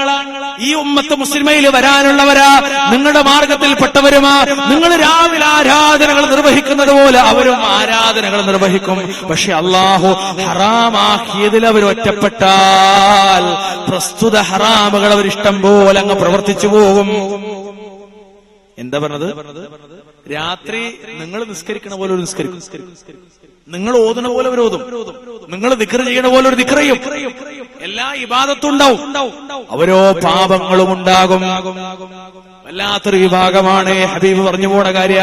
ഈ ഉമ്മത്ത് മുസ്ലിമയിൽ വരാനുള്ളവരാ, നിങ്ങളുടെ മാർഗത്തിൽപ്പെട്ടവരുമാ. നിങ്ങൾ രാവിലെ ആരാധനകൾ നിർവഹിക്കുന്നത് പോലെ അവരും ആരാധനകൾ നിർവഹിക്കും. പക്ഷെ അല്ലാഹു ഹറാമാക്കിയതിൽ അവർ ഒറ്റപ്പെട്ടാൽ പ്രസ്തുത ഹറാമുകൾ അവർ ഇഷ്ടം പോലെ അങ്ങ് പ്രവർത്തിച്ചു പോകും. എന്താ പറഞ്ഞത്? രാത്രി നിങ്ങൾ നിസ്കരിക്കണ പോലെ ഒരു നിസ്കരിക്കും, നിങ്ങൾ ഓതുന്ന പോലെ ഒരു ഓതും, നിങ്ങൾ ദിക്ർ ചെയ്യണ പോലെ ഒരു ദിക്ർ ചെയ്യും. എല്ലാ ഇബാദത്തും ഉണ്ടാവും, അവരോ പാപങ്ങളും ഉണ്ടാകും. വല്ലാത്തൊരു വിഭാഗമാണ്. ഹബീബ് പറഞ്ഞു പോണ കാര്യ,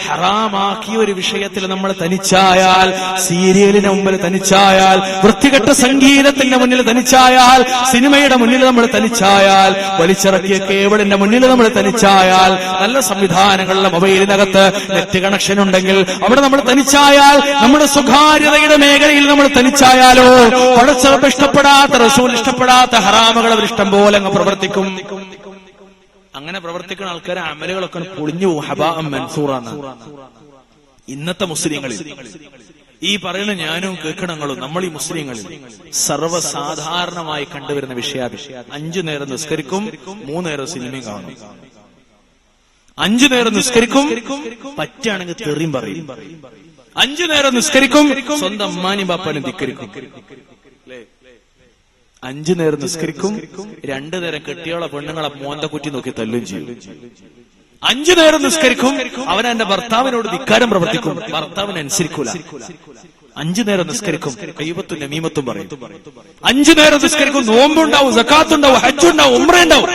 ഹറാമാക്കിയ ഒരു വിഷയത്തിൽ നമ്മൾ തനിച്ചായാൽ, സീരിയലിന് മുമ്പിൽ തനിച്ചായാൽ, വൃത്തികെട്ട സംഗീതത്തിന്റെ മുന്നിൽ തനിച്ചായാൽ, സിനിമയുടെ മുന്നിൽ നമ്മൾ തനിച്ചായാൽ, വലിച്ചിറക്കിയ കേബിളിന്റെ മുന്നിൽ നമ്മൾ തനിച്ചായാൽ, നല്ല സംവിധാനങ്ങളുടെ മൊബൈലിനകത്ത് നെറ്റ് കണക്ഷൻ ഉണ്ടെങ്കിൽ അവിടെ നമ്മൾ തനിച്ചായാൽ, നമ്മുടെ സ്വകാര്യതയുടെ മേഖലയിൽ നമ്മൾ തനിച്ചായാലോ, പടച്ചറപ്പ് ഇഷ്ടപ്പെടാത്ത, റസൂൽ ഇഷ്ടപ്പെടാത്ത ഹറാമുകൾ അവർ ഇഷ്ടം പോലെ അങ്ങ് പ്രവർത്തിക്കും. അങ്ങനെ പ്രവർത്തിക്കുന്ന ആൾക്കാരെ അമലുകളൊക്കെ പൊളിഞ്ഞു പോകും. ഹബാഅം മൻസൂറാണ്. ഇന്നത്തെ മുസ്ലിങ്ങളിൽ ഈ പറയുന്ന ഞാനും കേൾക്കണങ്ങളും നമ്മൾ ഈ മുസ്ലിങ്ങളിൽ സർവ്വസാധാരണമായി കണ്ടുവരുന്ന വിഷയാത്. 5 നേരം നിസ്കരിക്കും, 3 നേരം സിനിമയും കാണും. 5 നേരം നിസ്കരിക്കും, പറ്റുകയാണെങ്കിൽ തെറിയും പറയും. 5 നേരം നിസ്കരിക്കും, സ്വന്തം അമ്മാനും ബാപ്പാനും ധിക്കരിക്കും. 5 നേരം നിസ്കരിക്കും, 2 നേരം കെട്ടിയോളെ പെണ്ണുങ്ങളെ മോന്ത കുറ്റി നോക്കി തല്ലും ചെയ്യും. 5 നേരം നിസ്കരിക്കും, അവൻ എന്റെ ഭർത്താവിനോട് ധിക്കാരം പ്രവർത്തിക്കും, ഭർത്താവിന് അനുസരിക്കൂല. 5 നേരം നിസ്കരിക്കും, ഗീബത്തും നമീമത്തും പറയും. 5 നേരം നിസ്കരിക്കും, നോമ്പുണ്ടാവും, സക്കാത്തുണ്ടാവും, ഹജ്ജുണ്ടാവും, ഉംറയുണ്ടാവും,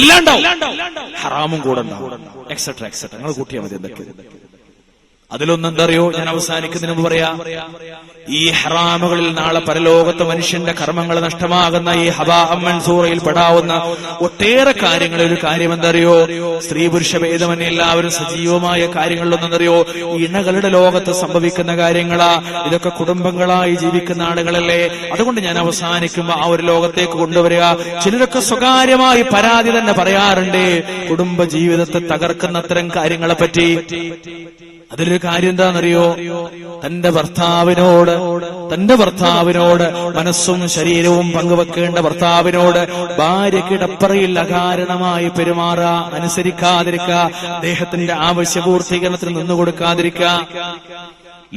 എല്ലാം ഉണ്ടാവും, ഹറാമും കൂടെ ഉണ്ടാവും, എക്സെട്രാ എക്സെട്രാ. നിങ്ങൾ കൂട്ടിയാൽ മതി. എന്തൊക്കെ അതിലൊന്നെന്തറിയോ, ഞാൻ അവസാനിക്കുന്നതിന് മുമ്പ് പറയാ, ഈ ഹറാമുകളിൽ നാളെ പരലോകത്ത് മനുഷ്യന്റെ കർമ്മങ്ങൾ നഷ്ടമാകുന്ന ഈ ഹബാഅം മൻസൂറയിൽ പെടാവുന്ന ഒട്ടേറെ കാര്യങ്ങളിൽ ഒരു കാര്യം എന്തറിയോ, സ്ത്രീ പുരുഷ ഭേദമന്യേ എല്ലാവരും സജീവമായ കാര്യങ്ങളിലൊന്നെന്തറിയോ, ഇണകളുടെ ലോകത്ത് സംഭവിക്കുന്ന കാര്യങ്ങളാ. ഇതൊക്കെ കുടുംബങ്ങളായി ജീവിക്കുന്ന ആളുകളല്ലേ. അതുകൊണ്ട് ഞാൻ അവസാനിക്കുമ്പോ ആ ഒരു ലോകത്തേക്ക് കൊണ്ടുവരിക. ചിലരൊക്കെ സ്വകാര്യമായി പരാതി തന്നെ പറയാറുണ്ട് കുടുംബ ജീവിതത്തെ തകർക്കുന്ന അത്തരം കാര്യങ്ങളെ പറ്റി. അതിലൊരു കാര്യം എന്താണെന്നറിയോ, തന്റെ ഭർത്താവിനോട് മനസ്സും ശരീരവും പങ്കുവെക്കേണ്ട ഭർത്താവിനോട് ഭാര്യ കിടപ്പറയിൽ അകാരണമായി പെരുമാറുക, അനുസരിക്കാതിരിക്കുക, അദ്ദേഹത്തിന്റെ ആവശ്യപൂർത്തീകരണത്തിന് നിന്നുകൊടുക്കാതിരിക്കുക.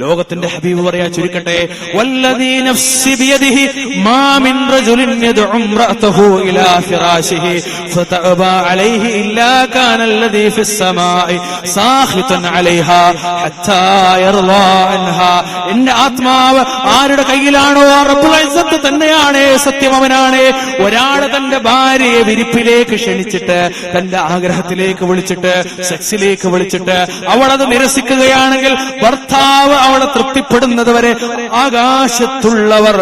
ലോകത്തിന്റെ ഹബീബ് പറയാ, ചുരുക്കട്ടെ, വല്ലദീ നഫ്സി ബിയദിഹി മാ മിൻ റജുലിൻ യദ്ഉ ഇംറഅതഹു ഇലാ ഫിറാശിഹി ഫതഅബാ അലൈഹി ഇല്ലാ കാന അല്ലദീ ഫിസ് സമാഇ സാഖിതൻ അലൈഹാ ഹത്താ യർളാ അൻഹാ. എന്റെ ആത്മാവ് ആരുടെ കയ്യിലാണോ റബ്ബുൽ ഇസ്സത്ത് തന്നെയാണ് സത്യം, അവനാണ്. ഒരാള് തന്റെ ഭാര്യയെ വിരിപ്പിലേക്ക് ക്ഷണിച്ചിട്ട്, തന്റെ ആഗ്രഹത്തിലേക്ക് വിളിച്ചിട്ട്, സെക്സിലേക്ക് വിളിച്ചിട്ട് അവളത് നിരസിക്കുകയാണെങ്കിൽ ഭർത്താവ് അവളെ തൃപ്തിപ്പെടുന്നത് വരെ ആകാശത്തുള്ളവർ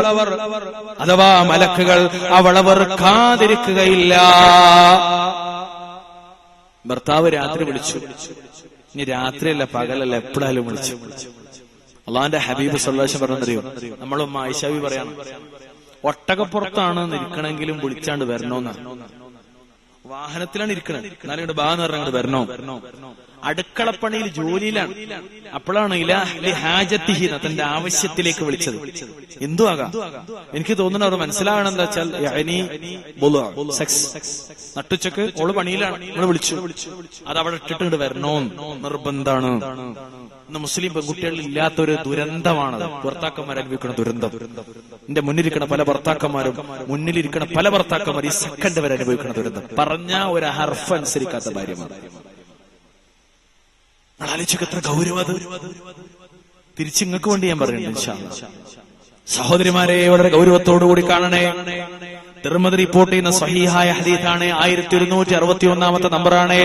അഥവാ മലക്കുകൾ അവളെ വെറുക്കാതിരിക്കുകയില്ല. ഭർത്താവ് രാത്രി വിളിച്ചു, ഇനി രാത്രിയല്ല പകലല്ല എപ്പോഴായാലും വിളിച്ചു. അള്ളാന്റെ ഹബീബ് സല്ലല്ലാഹു അലൈഹി വസല്ലം പറഞ്ഞറിയോ, നമ്മളും ആയിഷാബി പറയാണ്, ഒട്ടകപ്പുറത്താണ് ഇരിക്കണമെങ്കിലും വിളിച്ചാണ്ട് വരണോന്നാണ്. വാഹനത്തിലാണ് ഇരിക്കണത്, എന്നാലും ഇങ്ങോട്ട് ബാന്ന് പറഞ്ഞാൽ വരണോ. അടുക്കളപ്പണിയിൽ ജോലിയിലാണ്, അപ്പോഴാണ് ഹാജത്തിഹി തന്റെ ആവശ്യത്തിലേക്ക് വിളിച്ചത്. എന്തു ആകാം. എനിക്ക് തോന്നുന്നു അവർ മനസ്സിലാകണം എന്താ വെച്ചാൽ സെക്സ്. നട്ടുച്ചക്ക് ഓള് പണിയിലാണ്, നമ്മള് വിളിച്ചു, അത് അവിടെ ഇട്ടിട്ട് ഇങ്ങോട്ട് വരണോ നിർബന്ധാണ്. ഇന്ന് മുസ്ലിം പെൺകുട്ടികളിൽ ഇല്ലാത്തൊരു ദുരന്തമാണത്, ഭർത്താക്കന്മാർ അനുഭവിക്കുന്ന ദുരന്തം. എന്റെ മുന്നിലിരിക്കണ പല ഭർത്താക്കന്മാരും, മുന്നിലിരിക്കണ പല ഭർത്താക്കന്മാർ ഈ സെക്കൻഡ് വരെ അനുഭവിക്കുന്ന ദുരന്തം. പറഞ്ഞ ഒരു ഹർഫ് അനുസരിക്കാത്ത ഭാര്യമാർ. ആലോചിച്ചൊക്കെ എത്ര ഗൗരവം അത്. തിരിച്ചിങ്ങക്ക് വേണ്ടി ഞാൻ പറയുന്നുണ്ട് ഇൻഷാ അല്ലാഹ്. സഹോദരിമാരെ വളരെ ഗൗരവത്തോടുകൂടി കാണണേ. തിർമിദി റിപ്പോർട്ട് ചെയ്യുന്ന സ്വഹീഹായ ഹദീസാണ്, 1161 നമ്പറാണ്.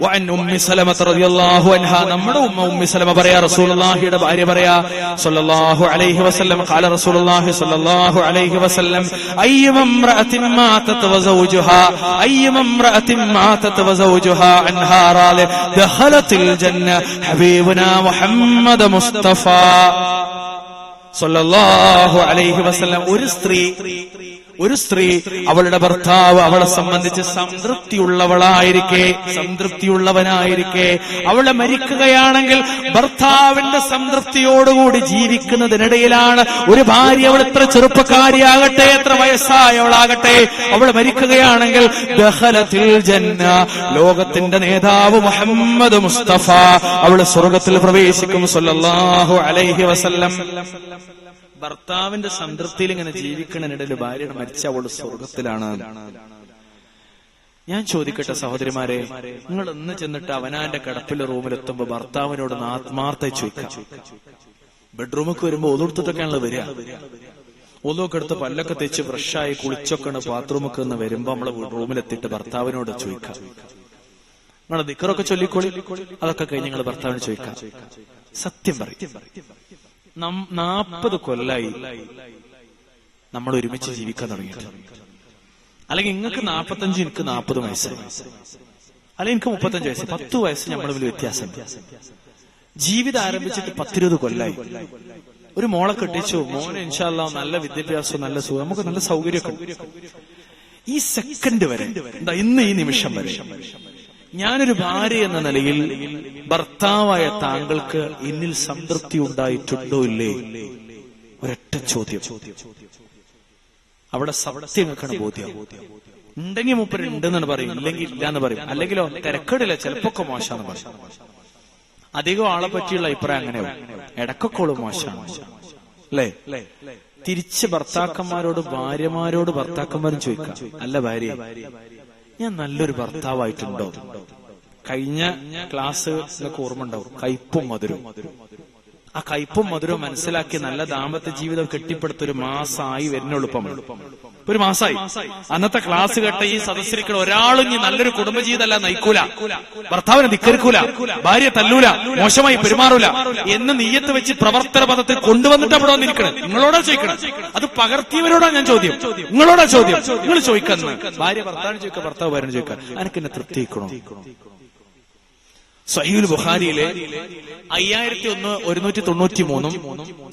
വഅൻ ഉമ്മി സലമ റളിയല്ലാഹു അൻഹാ, നമ്മുടെ ഉമ്മ ഉമ്മി സലമ പറയാ, റസൂലുള്ളാഹിയുടെ ഭാര്യ പറയാ, സ്വല്ലല്ലാഹു അലൈഹി വസല്ലം, ഖാല റസൂലുള്ളാഹി സ്വല്ലല്ലാഹു അലൈഹി വസല്ലം, അയ്യുമ ഇംറഅത്തിൻ മാതത് വസൗജുഹാ അൻഹാ റാല ദഖലത്തിൽ ജന്ന ഹബീബുനാ മുഹമ്മദ് മുസ്തഫ സ്വല്ലല്ലാഹു അലൈഹി വസല്ലം. ഒരു സ്ത്രീ അവളുടെ ഭർത്താവ് അവളെ സംബന്ധിച്ച് സംതൃപ്തിയുള്ളവനായിരിക്കെ അവളെ മരിക്കുകയാണെങ്കിൽ ഭർത്താവിന്റെ സംതൃപ്തിയോടുകൂടി ജീവിക്കുന്നതിനിടയിലാണ് ഒരു ഭാര്യ, അവൾ എത്ര ചെറുപ്പക്കാരിയാകട്ടെ, എത്ര വയസ്സായവളാകട്ടെ, അവൾ മരിക്കുകയാണെങ്കിൽ ദഖലത്തിൽ ജന്ന, ലോകത്തിന്റെ നേതാവ് മുഹമ്മദ് മുസ്തഫ, അവൾ സ്വർഗത്തിൽ പ്രവേശിക്കും സ്വല്ലല്ലാഹു അലൈഹി വസല്ലം. ഭർത്താവിന്റെ സംതൃപ്തിയിൽ ഇങ്ങനെ ജീവിക്കണതിനിടയിൽ ഭാര്യയുടെ മരിച്ച അവള് സ്വർഗത്തിലാണ്. ഞാൻ ചോദിക്കട്ടെ സഹോദരിമാരെ, നിങ്ങൾ ഇന്ന് ചെന്നിട്ട് അവനാന്റെ കിടപ്പിലെ റൂമിലെത്തുമ്പോ ഭർത്താവിനോട് ആത്മാർത്ഥ ചോദിക്കാം. ബെഡ്റൂമിലേക്ക് വരുമ്പോ ഒതുകൊടുത്തിട്ടൊക്കെയാണല്ലോ വരിക. ഒതുവൊക്കെ എടുത്ത് പല്ലൊക്കെ തെച്ച് ഫ്രഷായി കുളിച്ചൊക്കെയാണ് ബാത്റൂമൊക്കെ ഒന്ന് വരുമ്പോ നമ്മളെ റൂമിലെത്തിയിട്ട് ഭർത്താവിനോട് ചോദിക്കാം, നിങ്ങൾ ദിക്റൊക്കെ ചൊല്ലിക്കോളി, അതൊക്കെ കഴിഞ്ഞ് നിങ്ങൾ ഭർത്താവിന് ചോദിക്കാം. സത്യം പറയും, 40 കൊല്ലായി നമ്മൾ ഒരുമിച്ച് ജീവിക്കാൻ തുടങ്ങിയിട്ട്. അല്ലെങ്കിൽ നിങ്ങൾക്ക് 45, എനിക്ക് 40 വയസ്സ്, അല്ലെങ്കിൽ എനിക്ക് 35 വയസ്സ്, 10 വയസ്സ് നമ്മൾ തമ്മിൽ വ്യത്യാസം. ജീവിതം ആരംഭിച്ചിട്ട് 10-20 കൊല്ലായി. ഒരു മോളെ കെട്ടിച്ചു, മോനെ ഇൻഷാ അല്ലാഹ് നല്ല വിദ്യാഭ്യാസം, നല്ല സുഖം, നമുക്ക് നല്ല സൗകര്യമൊക്കെ. ഈ സെക്കൻഡ് വരെ, എന്താ ഇന്ന് ഈ നിമിഷം വരെ ഞാനൊരു ഭാര്യ എന്ന നിലയിൽ ഭർത്താവായ താങ്കൾക്ക് എന്നിൽ സംതൃപ്തി ഉണ്ടായിട്ടുണ്ടോ ഇല്ലേ? ഒരൊറ്റ ചോദ്യം. അവിടെ സത്യം വെക്കണ ബോധ്യം ഉണ്ടെങ്കിൽ മൂപ്പര് ഉണ്ടെന്നാണ് പറയും, ഇല്ലെങ്കിൽ ഇല്ലാന്ന് പറയും. അല്ലെങ്കിലോ തിരക്കടില്ല, ചിലപ്പൊക്കെ മോശമാണെന്ന് പറയും. അധികം ആളെ പറ്റിയുള്ള അഭിപ്രായം അങ്ങനെയാവും, ഇടക്കൊക്കെ മോശമാണ് അല്ലേ? തിരിച്ച് ഭർത്താക്കന്മാരോട് ഭാര്യമാരോട് ഭർത്താക്കന്മാരും ചോദിക്കാം, അല്ല ഭാര്യ, ഞാൻ നല്ലൊരു ഭർത്താവായിട്ടുണ്ടോ? കഴിഞ്ഞ ക്ലാസ് ഓർമ്മ ഉണ്ടാവും, കയ്പും മധുരവും. ആ കയ്പും മധുരവും മനസ്സിലാക്കി നല്ല ദാമ്പത്യ ജീവിതം കെട്ടിപ്പടുത്തൊരു മാസമായി വരുന്നുള്ളുപ്പം. ഒരു മാസമായി. അന്നത്തെ ക്ലാസ് കേട്ട ഈ സദസ്സിരിക്കുന്ന ഒരാളും ഇനി നല്ലൊരു കുടുംബജീവിതമല്ല നയിക്കൂല, ഭർത്താവിനെ ധിക്കരിക്കൂല, ഭാര്യ തല്ലൂല, മോശമായി പെരുമാറൂല എന്ന് നീയത്ത് വെച്ച് പ്രവർത്തന പദത്തിൽ കൊണ്ടുവന്നിട്ട് അവിടെ വന്നിരിക്കണം. നിങ്ങളോടാ ചോദിക്കണം. അത് പകർത്തിയവരോടാ ഞാൻ ചോദ്യം, നിങ്ങളോടാ ചോദ്യം. നിങ്ങൾ ചോദിക്കുന്നു, ഭാര്യ ഭർത്താവിന് ചോദിക്കുക, ഭർത്താവ് ഭാര്യന് ചോദിക്കുക, എനിക്ക് എന്നെ തൃപ്തിക്കണോ? സ്വഹീഹുൽ ബുഖാരിയിലെ 5193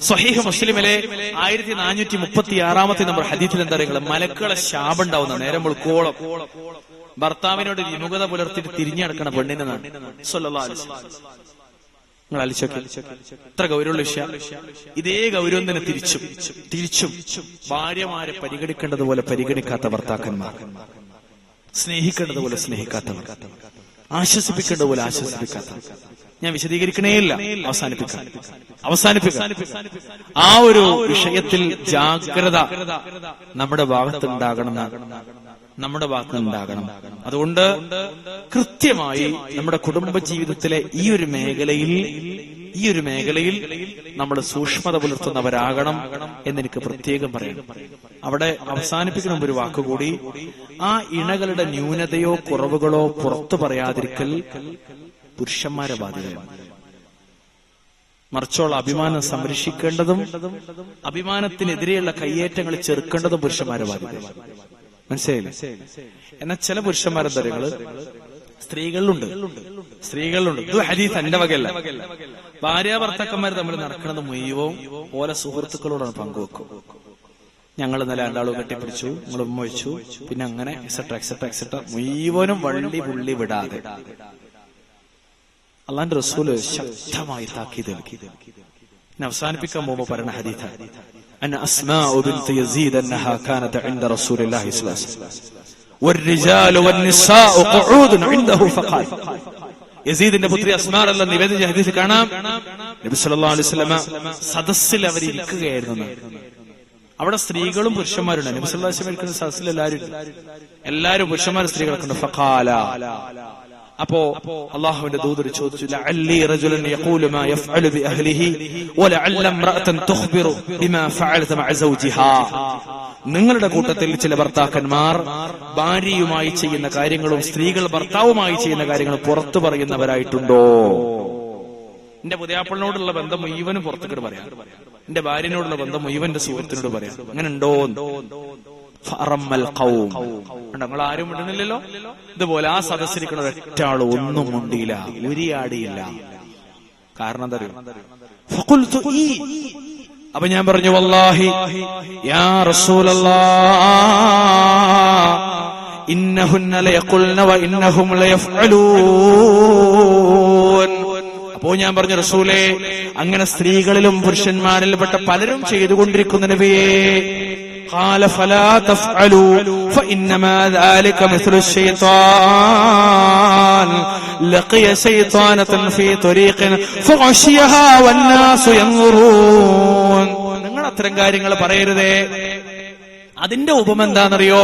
സ്വഹീഹ് മുസ്ലിമിലെ 1436 നമ്പർ ഹദീസിൽ എന്താ പറയുക? മലക്കുകളെ ശാപം ഉണ്ടാവുന്ന നേരം വെളുക്കോളം ഭർത്താവിനോട് വിമുഖത പുലർത്തിയിട്ട് തിരിഞ്ഞടക്കണ പെണ്ണിനാണ് സ്വല്ലല്ലാഹു അലൈഹി വസല്ലം. നിങ്ങൾ ആലോചിച്ചോക്കെ എത്ര ഗൗരവമുള്ള വിഷയം. ഇതേ ഗൗരവം തന്നെ തിരിച്ചും ഭാര്യമാരെ പരിഗണിക്കേണ്ടതുപോലെ പരിഗണിക്കാത്ത ഭർത്താക്കന്മാർ, സ്നേഹിക്കേണ്ടതുപോലെ സ്നേഹിക്കാത്തവർ, ആശ്വസിപ്പിക്കേണ്ടതുപോലെ ആശ്വസിപ്പിക്കാത്ത. ഞാൻ വിശദീകരിക്കണേയില്ല, അവസാനിപ്പിക്കാം. ആ ഒരു വിഷയത്തിൽ ജാഗ്രത നമ്മുടെ ഭാഗത്തുണ്ടാകണം. അതുകൊണ്ട് കൃത്യമായി നമ്മുടെ കുടുംബ ജീവിതത്തിലെ ഈ ഒരു മേഖലയിൽ നമ്മൾ സൂക്ഷ്മത പുലർത്തുന്നവരാകണം എന്നെനിക്ക് പ്രത്യേകം പറയണം. അവിടെ അവസാനിപ്പിക്കുന്ന ഒരു വാക്കുകൂടി, ആ ഇണകളുടെ ന്യൂനതയോ കുറവുകളോ പുറത്തു പറയാതിരിക്കൽ പുരുഷന്മാരെ ബാധ്യതയാണ്. മറിച്ചുള്ള അഭിമാനം സംരക്ഷിക്കേണ്ടതും അഭിമാനത്തിനെതിരെയുള്ള കയ്യേറ്റങ്ങൾ ചെറുക്കേണ്ടതും പുരുഷന്മാരെ ബാധ്യതയാണ്. മനസ്സിലായില്ലേ? എന്നാൽ ചില പുരുഷന്മാരെന്തരങ്ങള് സ്ത്രീകളിലുണ്ട്. ഇത് ഹദീസ് എന്റെ വകയല്ല. ഭാര്യ ഭർത്താക്കന്മാർ തമ്മിൽ നടക്കുന്നത് മുഴുവൻ ഓലെ സുഹൃത്തുക്കളോടാണ് പങ്കുവെക്കും. ഞങ്ങൾ ഇന്നലെ രണ്ടാളും കെട്ടിപ്പിടിച്ചു, നിങ്ങൾ ഉമ്മ വെച്ചു, പിന്നെ അങ്ങനെ എക്സെട്ര മുഴുവനും വള്ളി പുള്ളി വിടാതെ അള്ളാന്റെ റസൂല് ശക്തമായി താക്കീത് നൽകി. അവസാനിപ്പിക്കാൻ പോകുമ്പോ പറയുന്ന ഹദീസ് അന്ന അസ്മാഉ ബിൻത് യസീദ് അന്നഹാ കാനത് ഇൻദ റസൂലില്ലാഹി സ്വല്ലല്ലാഹു അലൈഹി വസല്ലം والرجال والنساء قعود عنده فقال. യസീദിന്റെ പുത്രി അസ്മാ റളിയല്ലാഹു അൻഹ നിവേദിച്ച ഹദീസിൽ കാണാം, നബി സല്ലല്ലാഹു അലൈഹി വസല്ലം സദസ്സിൽ അവർ ഇരിക്കുകയായിരുന്നു. അവിടെ സ്ത്രീകളും പുരുഷന്മാരുണ്ട്. നബി സല്ലല്ലാഹു അലൈഹി വസല്ലം ഇരിക്കുന്ന സദസ്സിൽ എല്ലാവരും പുരുഷന്മാരും സ്ത്രീകളൊക്കെ. ഫഖാല, അപ്പോ അല്ലാഹുവിന്റെ ദൂതർ ചോദിച്ചു, ലഅല്ലി റജുലൻ യഖൂലു മാ യഫ്അലു ബി അഹ്ലിഹി വലഅല്ല ഇംറഅതൻ തുഖ്ബിറു ബിമാ ഫഅലത മഅ സൗജിഹാ. നിങ്ങളുടെ കൂട്ടത്തിൽ ചില ഭർത്താക്കന്മാർ ഭാര്യയുമായി ചെയ്യുന്ന കാര്യങ്ങളും സ്ത്രീകൾ ഭർത്താവുമായി ചെയ്യുന്ന കാര്യങ്ങളും പുറത്തു പറയുന്നവരായിട്ടുണ്ടോ? എന്റെ പുതിയാപ്പിളിനോടുള്ള ബന്ധം മുഴുവനും പുറത്തേക്ക് പറയാം, എന്റെ ഭാര്യനോടുള്ള ബന്ധം മുഴുവന്റെ സുഹൃത്തിനോട് പറയാം. അങ്ങനെ ഉണ്ടോ? നിങ്ങൾ ആരും ഇടുന്നില്ലല്ലോ. ഇതുപോലെ ആ സദസ്സിരിക്കുന്ന ഒരൊറ്റാള് ഒന്നും മുണ്ടിയില്ല, ഉരിയാടിയില്ല. കാരണം എന്താ അറിയോ? അപ്പൊ ഞാൻ പറഞ്ഞു, വല്ലാഹി യാ റസൂലല്ലാഹ് ഇന്നഹുന്ന ലയഖുൽന വ ഇന്നഹും ലയഫ്അലൂൻ. അപ്പോ ഞാൻ പറഞ്ഞു, റസൂലേ, അങ്ങനെ സ്ത്രീകളിലും പുരുഷന്മാരിൽപ്പെട്ട പലരും ചെയ്തുകൊണ്ടിരിക്കുന്ന നബിയേ. قال فلا تفعلوا فإنما ذلك مثل الشيطان لقي شيطانة في طريق فغشيها والناس ينظرون. നിങ്ങൾ അത്തരം കാര്യങ്ങൾ പറയരുതേ. അതിന്റെ ഉപമ എന്താണെന്നറിയോ?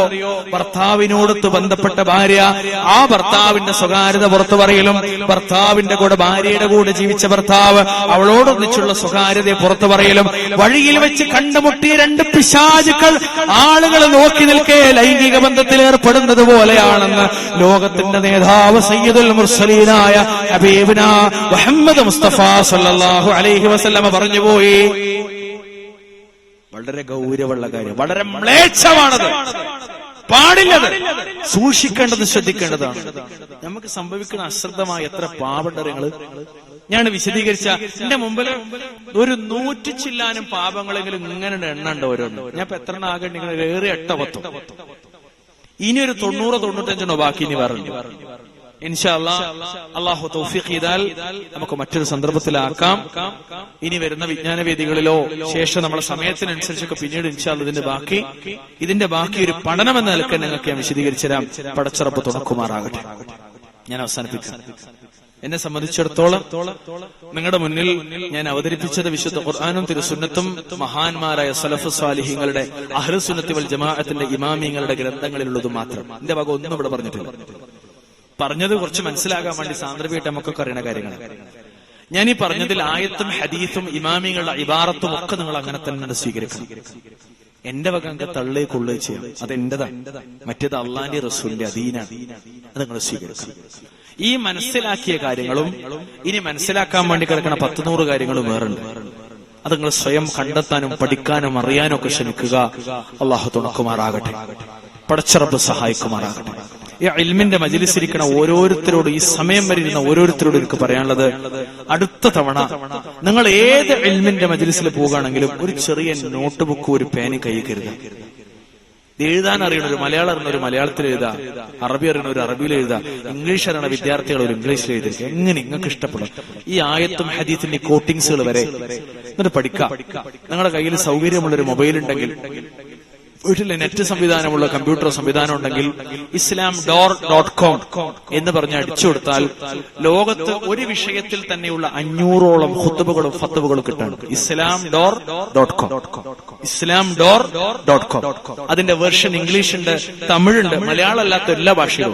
ഭർത്താവിനോടൊത്ത് ബന്ധപ്പെട്ട ഭാര്യ ആ ഭർത്താവിന്റെ സ്വകാര്യത പുറത്തു പറയലും, ഭർത്താവിന്റെ കൂടെ ഭാര്യയുടെ കൂടെ ജീവിച്ച ഭർത്താവ് അവളോടൊന്നിച്ചുള്ള സ്വകാര്യതയെ പുറത്തു പറയലും, വഴിയിൽ വെച്ച് കണ്ടുമുട്ടിയ രണ്ട് പിശാചുക്കൾ ആളുകൾ നോക്കി നിൽക്കെ ലൈംഗിക ബന്ധത്തിൽ ഏർപ്പെടുന്നത് പോലെയാണെന്ന് ലോകത്തിന്റെ നേതാവ് സയ്യിദുൽ മുർസലീനായ ഹബീബുനാ മുഹമ്മദ് മുസ്തഫ സല്ലല്ലാഹു അലൈഹി വസല്ലമ പറഞ്ഞുപോയി. വളരെ ഗൗരവമുള്ള കാര്യം, വളരെ മ്ലേച്ഛമാണത്, പാടില്ലത്, സൂക്ഷിക്കേണ്ടത്, ശ്രദ്ധിക്കേണ്ടതാണ്. നമുക്ക് സംഭവിക്കുന്ന അശ്രദ്ധമായ എത്ര പാപണ്ടരങ്ങള് ഞാൻ വിശദീകരിച്ച എന്റെ മുമ്പിൽ ഒരു 100 ചില്ലാനും പാപങ്ങളെങ്കിലും ഇങ്ങനെ എണ്ണുണ്ട് ഓരോന്നും. ഞാൻ ഇപ്പൊ എത്ര ആകേണ്ടി ഏറെ 8-10. ഇനി ഒരു 90-95 ബാക്കി ഇനി വേറുണ്ട്. ഇൻഷാ അല്ലാഹ് അല്ലാഹു തൗഫീഖ് ചെയ്താൽ നമുക്ക് മറ്റൊരു സന്ദർഭത്തിലാക്കാം. ഇനി വരുന്ന വിജ്ഞാനവേദികളിലോ ശേഷം നമ്മുടെ സമയത്തിനനുസരിച്ചൊക്കെ പിന്നീട് ഇൻഷാ അല്ലാഹ് ഇതിന്റെ ബാക്കി ഒരു പഠനം എന്ന നിലക്ക് നിങ്ങൾക്ക് ഞാൻ വിശദീകരിച്ചു തരാം. പടച്ചറപ്പ് തുണക്കുമാറാകട്ടെ. ഞാൻ അവസാനിപ്പിക്കാം. എന്നെ സംബന്ധിച്ചിടത്തോളം നിങ്ങളുടെ മുന്നിൽ ഞാൻ അവതരിപ്പിച്ചത് വിശുദ്ധ ഖുർആനും തിരുസുന്നത്തും മഹാന്മാരായ സലഫ് സ്വാലിഹീങ്ങളുടെ അഹ്ലുസുന്നത്തി വൽ ജമാഅത്തിന്റെ ഇമാമിങ്ങളുടെ ഗ്രന്ഥങ്ങളിലുള്ളത് മാത്രം. എന്റെ ഭാഗം ഒന്നും ഇവിടെ പറഞ്ഞിട്ടില്ല. പറഞ്ഞത് കുറച്ച് മനസ്സിലാകാൻ വേണ്ടി സാന്ദർഭികമായിട്ട് നമുക്കൊക്കെ അറിയുന്ന കാര്യങ്ങൾ. ഞാൻ ഈ പറഞ്ഞതിൽ ആയത്തും ഹദീസും ഇമാമിങ്ങളുടെ ഇബാറത്തും ഒക്കെ നിങ്ങൾ അങ്ങനെ തന്നെ സ്വീകരിക്കണം. എന്റെ വക അങ്ങ് തള്ളേ കൊള്ളേ ചെയ്യാം, അതെന്റെതാണ്. മറ്റേത് അള്ളാന്റെ റസൂലിന്റെ അദീനാണ്, അത് നിങ്ങൾ സ്വീകരിക്കണം. ഈ മനസ്സിലാക്കിയ കാര്യങ്ങളും ഇനി മനസ്സിലാക്കാൻ വേണ്ടി കിടക്കുന്ന 100 കാര്യങ്ങളും വേറുണ്ട്. അത് നിങ്ങൾ സ്വയം കണ്ടെത്താനും പഠിക്കാനും അറിയാനും ഒക്കെ ശ്രമിക്കുക. അള്ളാഹു തുണക്കുമാറാകട്ടെ, പടച്ച റബ്ബ് സഹായിക്കുമാറാകട്ടെ. ഈ ഇൽമിന്റെ മജ്‌ലിസിലിരിക്കുന്ന ഓരോരുത്തരോടും, ഈ സമയം വരെ ഇരുന്ന ഓരോരുത്തരോടും എനിക്ക് പറയാനുള്ളത്, അടുത്ത തവണ നിങ്ങൾ ഏത് ഇൽമിന്റെ മജ്‌ലിസിൽ പോകുകയാണെങ്കിലും ഒരു ചെറിയ നോട്ട് ബുക്ക്, ഒരു പേന കയ്യിൽ കരുതുക. എഴുതാൻ അറിയണ ഒരു മലയാളം അറിയണ ഒരു മലയാളത്തിൽ എഴുതാ, അറബി അറിയണ ഒരു അറബിയിൽ എഴുതാ, ഇംഗ്ലീഷ് അറിയണ വിദ്യാർത്ഥികൾ ഒരു ഇംഗ്ലീഷിൽ എഴുതിയിരിക്കുക. എങ്ങനെ നിങ്ങൾക്ക് ഇഷ്ടപ്പെടും ഈ ആയത്തും ഹദീസിന്റെ കോട്ടിങ്സുകൾ വരെ എന്നിട്ട് പഠിക്കാം. നിങ്ങളുടെ കയ്യിൽ സൗകര്യമുള്ളൊരു മൊബൈൽ ഉണ്ടെങ്കിൽ, വീട്ടിലെ നെറ്റ് സംവിധാനമുള്ള കമ്പ്യൂട്ടർ സംവിധാനം ഉണ്ടെങ്കിൽ islamdoor.com എന്ന് പറഞ്ഞ് അടിച്ചു കൊടുത്താൽ ലോകത്ത് ഒരു വിഷയത്തിൽ തന്നെയുള്ള 500ഓളം ഖുത്ബകളും ഫത്വകളും കിട്ടാണ്. islamdoor.com. islamdoor.com. അതിന്റെ വെർഷൻ ഇംഗ്ലീഷ് ഉണ്ട്, തമിഴുണ്ട്, മലയാളം അല്ലാത്ത എല്ലാ ഭാഷയിലും.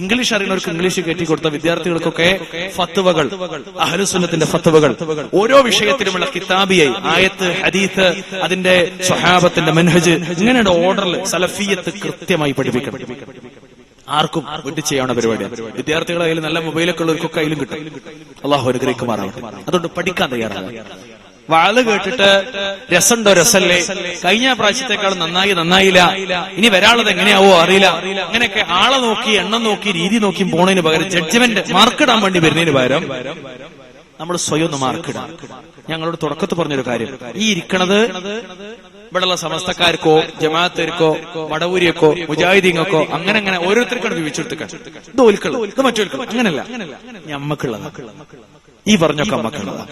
ഇംഗ്ലീഷ് അറിയുന്നവർക്ക് ഇംഗ്ലീഷ് കയറ്റി കൊടുത്ത വിദ്യാർത്ഥികൾക്കൊക്കെ ഫത്വകൾ, അഹ്ലുസുന്നത്തിന്റെ ഫത്വകൾ, ഓരോ വിഷയത്തിലുമുള്ള കിതാബിയായി ആയത്ത്, ഹദീസ്, അതിന്റെ സ്വഹാബത്തിന്റെ മൻഹജ്, ഇങ്ങനെയുള്ള ഓർഡറിൽ സലഫിയത്ത് കൃത്യമായി പഠിപ്പിക്കണം. ആർക്കും വീട്ടിൽ ചെയ്യാവുന്ന പരിപാടിയാണ്. വിദ്യാർത്ഥികളുടെ കയ്യിൽ നല്ല മൊബൈലൊക്കെ ഉള്ളവർക്കൊക്കെ കയ്യിലും കിട്ടും. അള്ളാഹു അനുഗ്രഹിക്കുമാറാകട്ടെ. അതുകൊണ്ട് പഠിക്കാൻ തയ്യാറാണ്. വാള് കേട്ടിട്ട് രസമുണ്ടോ രസല്ലേ, കഴിഞ്ഞ പ്രാവശ്യത്തെക്കാൾ നന്നായില്ല, ഇനി വരാനുള്ളത് എങ്ങനെയാവോ അറിയില്ല, അങ്ങനെയൊക്കെ ആളെ നോക്കി, എണ്ണം നോക്കി, രീതി നോക്കി പോണതിന് പകരം, ജഡ്ജ്മെന്റ് മാർക്കിടാൻ വേണ്ടി വരുന്നതിന് പകരം നമ്മൾ സ്വയം ഒന്ന് മാർക്കിടാം. ഞങ്ങളോട് തുടക്കത്ത് പറഞ്ഞൊരു കാര്യം, ഈ ഇരിക്കണത് ഇവിടെയുള്ള സമസ്തക്കാർക്കോ ജമാഅത്തർക്കോ വടവൂരിയക്കോ മുജാഹിദീങ്ങൾക്കോ അങ്ങനെ ഓരോരുത്തർക്കാണ് വിവരിച്ചെടുത്തുക. ഇത് ഓൽക്കുള്ള, ഇത് മറ്റൊരുക്കുള്ള, അങ്ങനല്ല, ഞമ്മക്കുള്ളതാ. ഈ പറഞ്ഞൊക്കെ അമ്മക്കുള്ളതാ.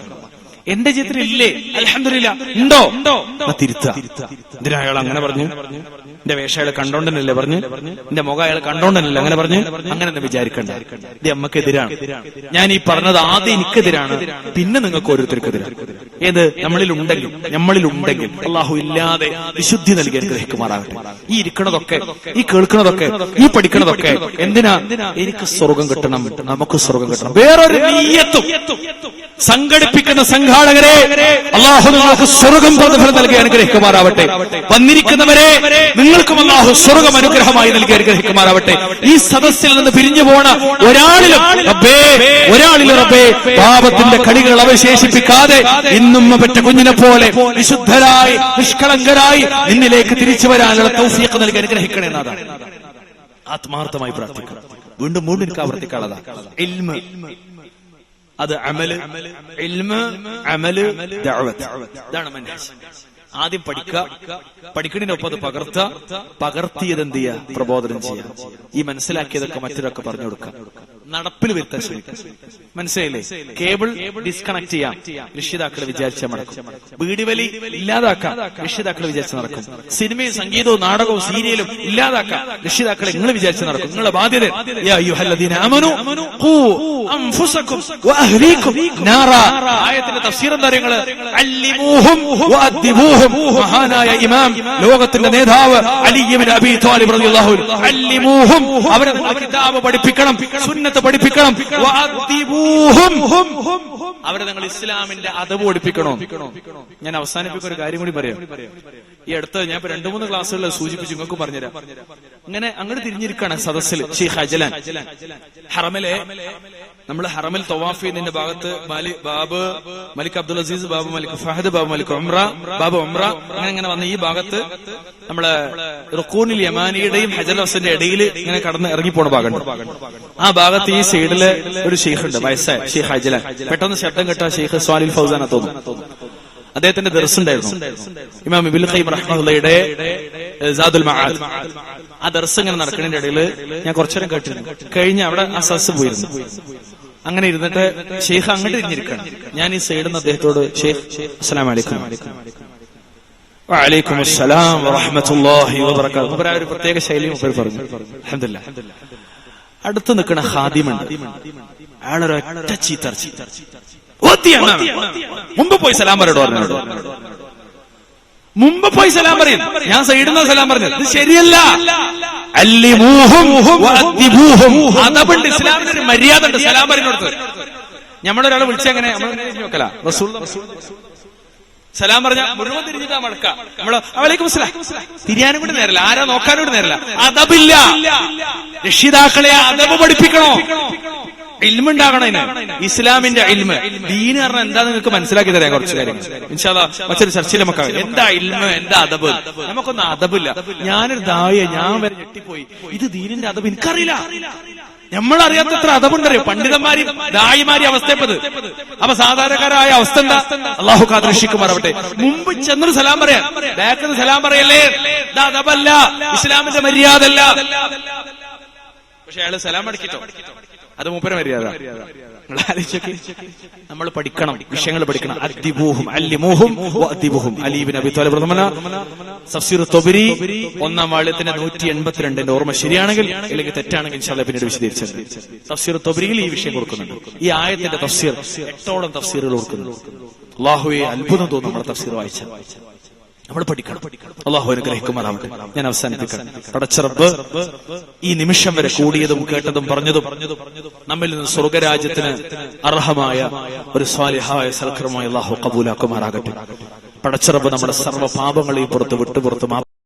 എന്റെ ജീവിതത്തിൽ ഇല്ലേ? അൽഹംദുലില്ലാ. ഉണ്ടോ? തിരുത്താ. എന്തിനാ അയാൾ അങ്ങനെ പറഞ്ഞു? എന്റെ വേഷം അയാൾ കണ്ടോണ്ടനല്ലേ പറഞ്ഞു, എന്റെ മുഖം അയാൾ കണ്ടോണ്ടനല്ലേ അങ്ങനെ പറഞ്ഞു, അങ്ങനെ വിചാരിക്കണ്ട. ഇത് അമ്മക്കെതിരാണ്. ഞാൻ ഈ പറഞ്ഞത് ആദ്യം എനിക്കെതിരാണ്, പിന്നെ നിങ്ങൾക്ക് ഓരോരുത്തർക്കെതിരാണ്. ഏത് നമ്മളിലുണ്ടെങ്കിൽ അള്ളാഹു ഇല്ലാതെ വിശുദ്ധി നൽകി അനുഗ്രഹിക്കുമാറാകട്ടെ. ഈ ഇരിക്കണതൊക്കെ, ഈ കേൾക്കണതൊക്കെ, ഈ പഠിക്കണതൊക്കെ എന്തിനാ? എനിക്ക് സ്വർഗം കിട്ടണം, നമുക്ക് സ്വർഗം കിട്ടണം. വേറൊരു നീയത്തും സംഘടിപ്പിക്കുന്ന സംഘാടകരെ അള്ളാഹു നിങ്ങൾക്ക് സ്വർഗം പ്രതിഫലം നൽകി അനുഗ്രഹിക്കുമാറാവട്ടെ. വന്നിരിക്കുന്നവരെ നിങ്ങൾക്കും അള്ളാഹു സ്വർഗം അനുഗ്രഹമായി നൽകി അനുഗ്രഹിക്കുമാറാവട്ടെ. ഈ സദസ്സിൽ നിന്ന് പിരിഞ്ഞു പോണ ഒരാളിലും റബ്ബേ പാപത്തിന്റെ കണികൾ അവശേഷിപ്പിക്കാതെ ഇന്നും പെറ്റ കുഞ്ഞിനെ പോലെ വിശുദ്ധരായി നിഷ്കളങ്കരായി നിന്നിലേക്ക് തിരിച്ചു വരാനുള്ള തൗഫീഖ് നൽകി അനുഗ്രഹിക്കണേ എന്നതാണ് ആത്മാർത്ഥമായി പ്രാർത്ഥിക്കണം. വീണ്ടും എനിക്ക് ആവർത്തിക്കാനുള്ളതാ. ഇൽമ് അത് അമല്, ഇൽമ് അമല് ദഅവത്ത്, ഇതാണ് മൻഹജ്. ആദ്യം പഠിക്കുക, പഠിക്കണതിനൊപ്പം അത് പകർത്തിയത് എന്ത് ചെയ്യുക? പ്രബോധനം ചെയ്യുക. ഈ മനസ്സിലാക്കിയതൊക്കെ മറ്റൊരൊക്കെ പറഞ്ഞു കൊടുക്കുക, നടപ്പിൽ വരുത്താൻ ശ്രമിക്കുക. മനസ്സിലായില്ലേ? കേബിൾ ഡിസ്കണക്ട് ചെയ്യാം, രക്ഷിതാക്കൾ വിചാരിച്ചാൽ നടക്കും. വീടിവലി ഇല്ലാതാക്കാം, രക്ഷിതാക്കൾ വിചാരിച്ച് നടക്കും. സിനിമയും സംഗീതവും നാടകവും സീരിയലും ഇല്ലാതാക്കാം, രക്ഷിതാക്കളെ നിങ്ങൾ വിചാരിച്ച് നടക്കും. നിങ്ങളുടെ ബാധ്യത യാ അയ്യുഹല്ലദീന ആമനൂ ഖൂ അൻഫുസകും വഅഹ്ലീകും നാറാ. ആയത്തിന്റെ തഫ്സീർ എന്താ അറിയുന്നത്? അല്ലിമൂഹും വഅദ്ദിബൂഹും. മഹാനായ ഇമാം, ലോകത്തിന്റെ നേതാവ് അലി ഇബ്നു അബീ ത്വാലിബ് റളിയല്ലാഹു അൻഹു, അല്ലിമൂഹും, അവരെ കിതാബ് പഠിപ്പിക്കണം, സുന്നത്ത് പഠിപ്പിക്കണം, വഅദ്ദിബൂഹും, അവരെ നിങ്ങൾ ഇസ്ലാമിന്റെ അദബ് പഠിപ്പിക്കണം. ഞാൻ അവസാനിപ്പിക്കുന്ന ഒരു കാര്യം കൂടി പറയാം. ഈ അടുത്ത് ഞാൻ 2-3 ക്ലാസ്സുകളിൽ സൂചിപ്പിച്ചു, നിങ്ങൾക്ക് പറഞ്ഞുതരാം. അങ്ങനെ അങ്ങോട്ട് തിരിഞ്ഞിരിക്കുകയാണ് സദസ്സിൽ ഷെയ്ഖ് അജലാൻ. ഹറമിലെ നമ്മൾ ഹറമിൽ തവാഫ് ചെയ്യുന്നതിന്റെ ഭാഗത്ത് ബാബ് മലിക് അബ്ദുൽ അസീസ്, ബാബു മലിക് ഫഹദ്, ബാബു മലിക് ബാബു ഉംറ, അങ്ങനെ വന്ന ഈ ഭാഗത്ത് നമ്മളെ റുക്കൂനിൽ യമാനിയുടെയും ഹജറുൽ അസ്വദിന്റെ ഇടയിൽ ഇങ്ങനെ കടന്ന് ഇറങ്ങിപ്പോണ ഭാഗമുണ്ട്. ആ ഭാഗത്ത് ഈ സൈഡില് ഒരു ഷെയ്ഖ് ഉണ്ട്, വയസ്സായ ഷെയ്ഖ് അജലാൻ. പെട്ടെന്ന് ശബ്ദം കേട്ട ഷെയ്ഖ് സ്വാലിൽ ഫൗസാന തോന്നുന്നു. അദ്ദേഹത്തിന്റെ ദർസ് ഉണ്ടായിരുന്നു, ഇമാം ഇബ്നുൽ ഖയ്യിം റഹ്മത്തുള്ളാഹിയുടെ സാദുൽ മആദ്. ആ ദർസ് ഇങ്ങനെ നടക്കുന്നതിന്റെ ഇടയിൽ ഞാൻ കുറച്ചേരം കേട്ടിരുന്നു. കഴിഞ്ഞ അവിടെ ആ സദസ്സ് പോയിരുന്നു. അങ്ങനെ ഇരുന്നിട്ട് ഷെയ്ഖ് അങ്ങോട്ട് തിരിഞ്ഞിരിക്കണം. ഞാൻ ഈ സൈഡിൽ നിന്ന് അദ്ദേഹത്തോട് ഷെയ്ഖ് അസ്സലാമു അലൈക്കും. വഅലൈക്കും അസ്സലാം വറഹ്മത്തുള്ളാഹി വബറകാതുഹു. ഒരു പ്രത്യേക ശൈലിയും പറഞ്ഞു. അൽഹംദുലില്ലാഹ്. അടുത്ത് നിൽക്കുന്ന ഖാദിമുണ്ട്, അയാളൊരൊറ്റ ചീത്തർച്ചി. മുമ്പ് പോയി സലാം പറയടോ പറഞ്ഞോട്, മുമ്പ് പോയി സലാം പറയും. ഞാൻ സൈഡിൽ നിന്ന് സലാം പറഞ്ഞത് ഇത് ശരിയല്ല. അല്ലിമൂഹും വഅദ്ദിബൂഹും. അതബുണ്ട്, ഇസ്ലാമിന് ഒരു മര്യാദ ഉണ്ട് സലാം പറയുന്നിടത്ത്. നമ്മളൊരാളെ വിളിച്ചെങ്ങനെ നമ്മൾ നോക്കല റസൂൽ സലാം പറഞ്ഞ മുഴുവൻ തിരിഞ്ഞിട്ടാ മടക്ക നമ്മള് വലൈക്കും അസ്സലാം തിരിയാനും കൂടി നേരല്ല, ആരാ നോക്കാനും കൂടി നേരല്ല. അദബില്ല. രക്ഷിതാക്കളെ അദബ് പഠിപ്പിക്കണോ, ഇൽമുണ്ടാകണം. ഇസ്ലാമിന്റെ ഇൽമ്, ദീന് പറഞ്ഞാൽ എന്താ നിങ്ങൾക്ക് മനസ്സിലാക്കി തരാം കുറച്ച് കാര്യങ്ങൾ ഇൻഷാ അല്ലാഹ് മറ്റൊരു ചർച്ചയിൽ നമുക്ക്. എന്താ ഇൽമ്, എന്താ അദബ്? നമുക്കൊന്നും അദബില്ല. ഞാനൊരു ദായിയെ ഞാൻ വരെ ഞെട്ടിപ്പോയി, ഇത് ദീനിന്റെ അദബ് എനിക്കറിയില്ല. നമ്മളറിയാത്തത്ര അദബുണ്ടറിയോ പണ്ഡിതന്മാരും ദായിമാരി അവസ്ഥയപ്പത്. അപ്പൊ സാധാരണക്കാരായ അവസ്ഥ എന്താ? അള്ളാഹു കാത്തുരക്ഷിക്കുമാറാവട്ടെ. മുമ്പ് ചെന്നൊരു സലാം പറയാം, ബാക്കിൽ സലാം പറയല്ലേ, ഇത് അദബല്ല, ഇസ്ലാമിന്റെ മര്യാദ അല്ല. പക്ഷെ അയാള് സലാം അടക്കിട്ടോ, അത് മൂപ്പര മര്യാദ. നമ്മൾ പഠിക്കണം, വിഷയങ്ങൾ പഠിക്കണം. അദ്ദിബൂഹും അല്ലിമൂഹും വഅദ്ദിബൂഹും. അലി ഇബ്നു അബീ ത്വാലിബ് തഫ്സീർ തൊബരി 1-ാം വാള്യത്തിന്റെ 182 ഓർമ്മ ശരിയാണെങ്കിൽ, അല്ലെങ്കിൽ തെറ്റാണെങ്കിൽ ഇൻഷാ അല്ലാഹ് പിന്നീട് വിശദീകരിച്ചത്. തഫ്സീർ തൊബരിയിൽ ഈ വിഷയം കൊടുക്കുന്നുണ്ട്. ഈ ആയത്തിന്റെ തഫ്സീർ 8ഓളം തഫ്സീറുകൾ കൊടുക്കുന്നുണ്ട്. അല്ലാഹുവേ അത്ഭുതം തോന്നും നമ്മുടെ തഫ്സീർ വായിച്ചാൽ. നമ്മൾ പഠിക്കണം. അല്ലാഹു അനുഗ്രഹിക്കുമാറാവട്ടെ. ഞാൻ അവസാനിപ്പിക്കണം. പടച്ച റബ്ബ് ഈ നിമിഷം വരെ കൂടിയതും കേട്ടതും പറഞ്ഞതും നമ്മിൽ നിന്ന് സ്വർഗരാജ്യത്തിന് അർഹമായ ഒരു സ്വാലിഹായ സൽക്കർമ്മമായി അല്ലാഹു ഖബൂലാക്കുമാറാകട്ടെ. പടച്ച റബ്ബ് നമ്മുടെ സർവ്വ പാപങ്ങളെയും പുറത്ത്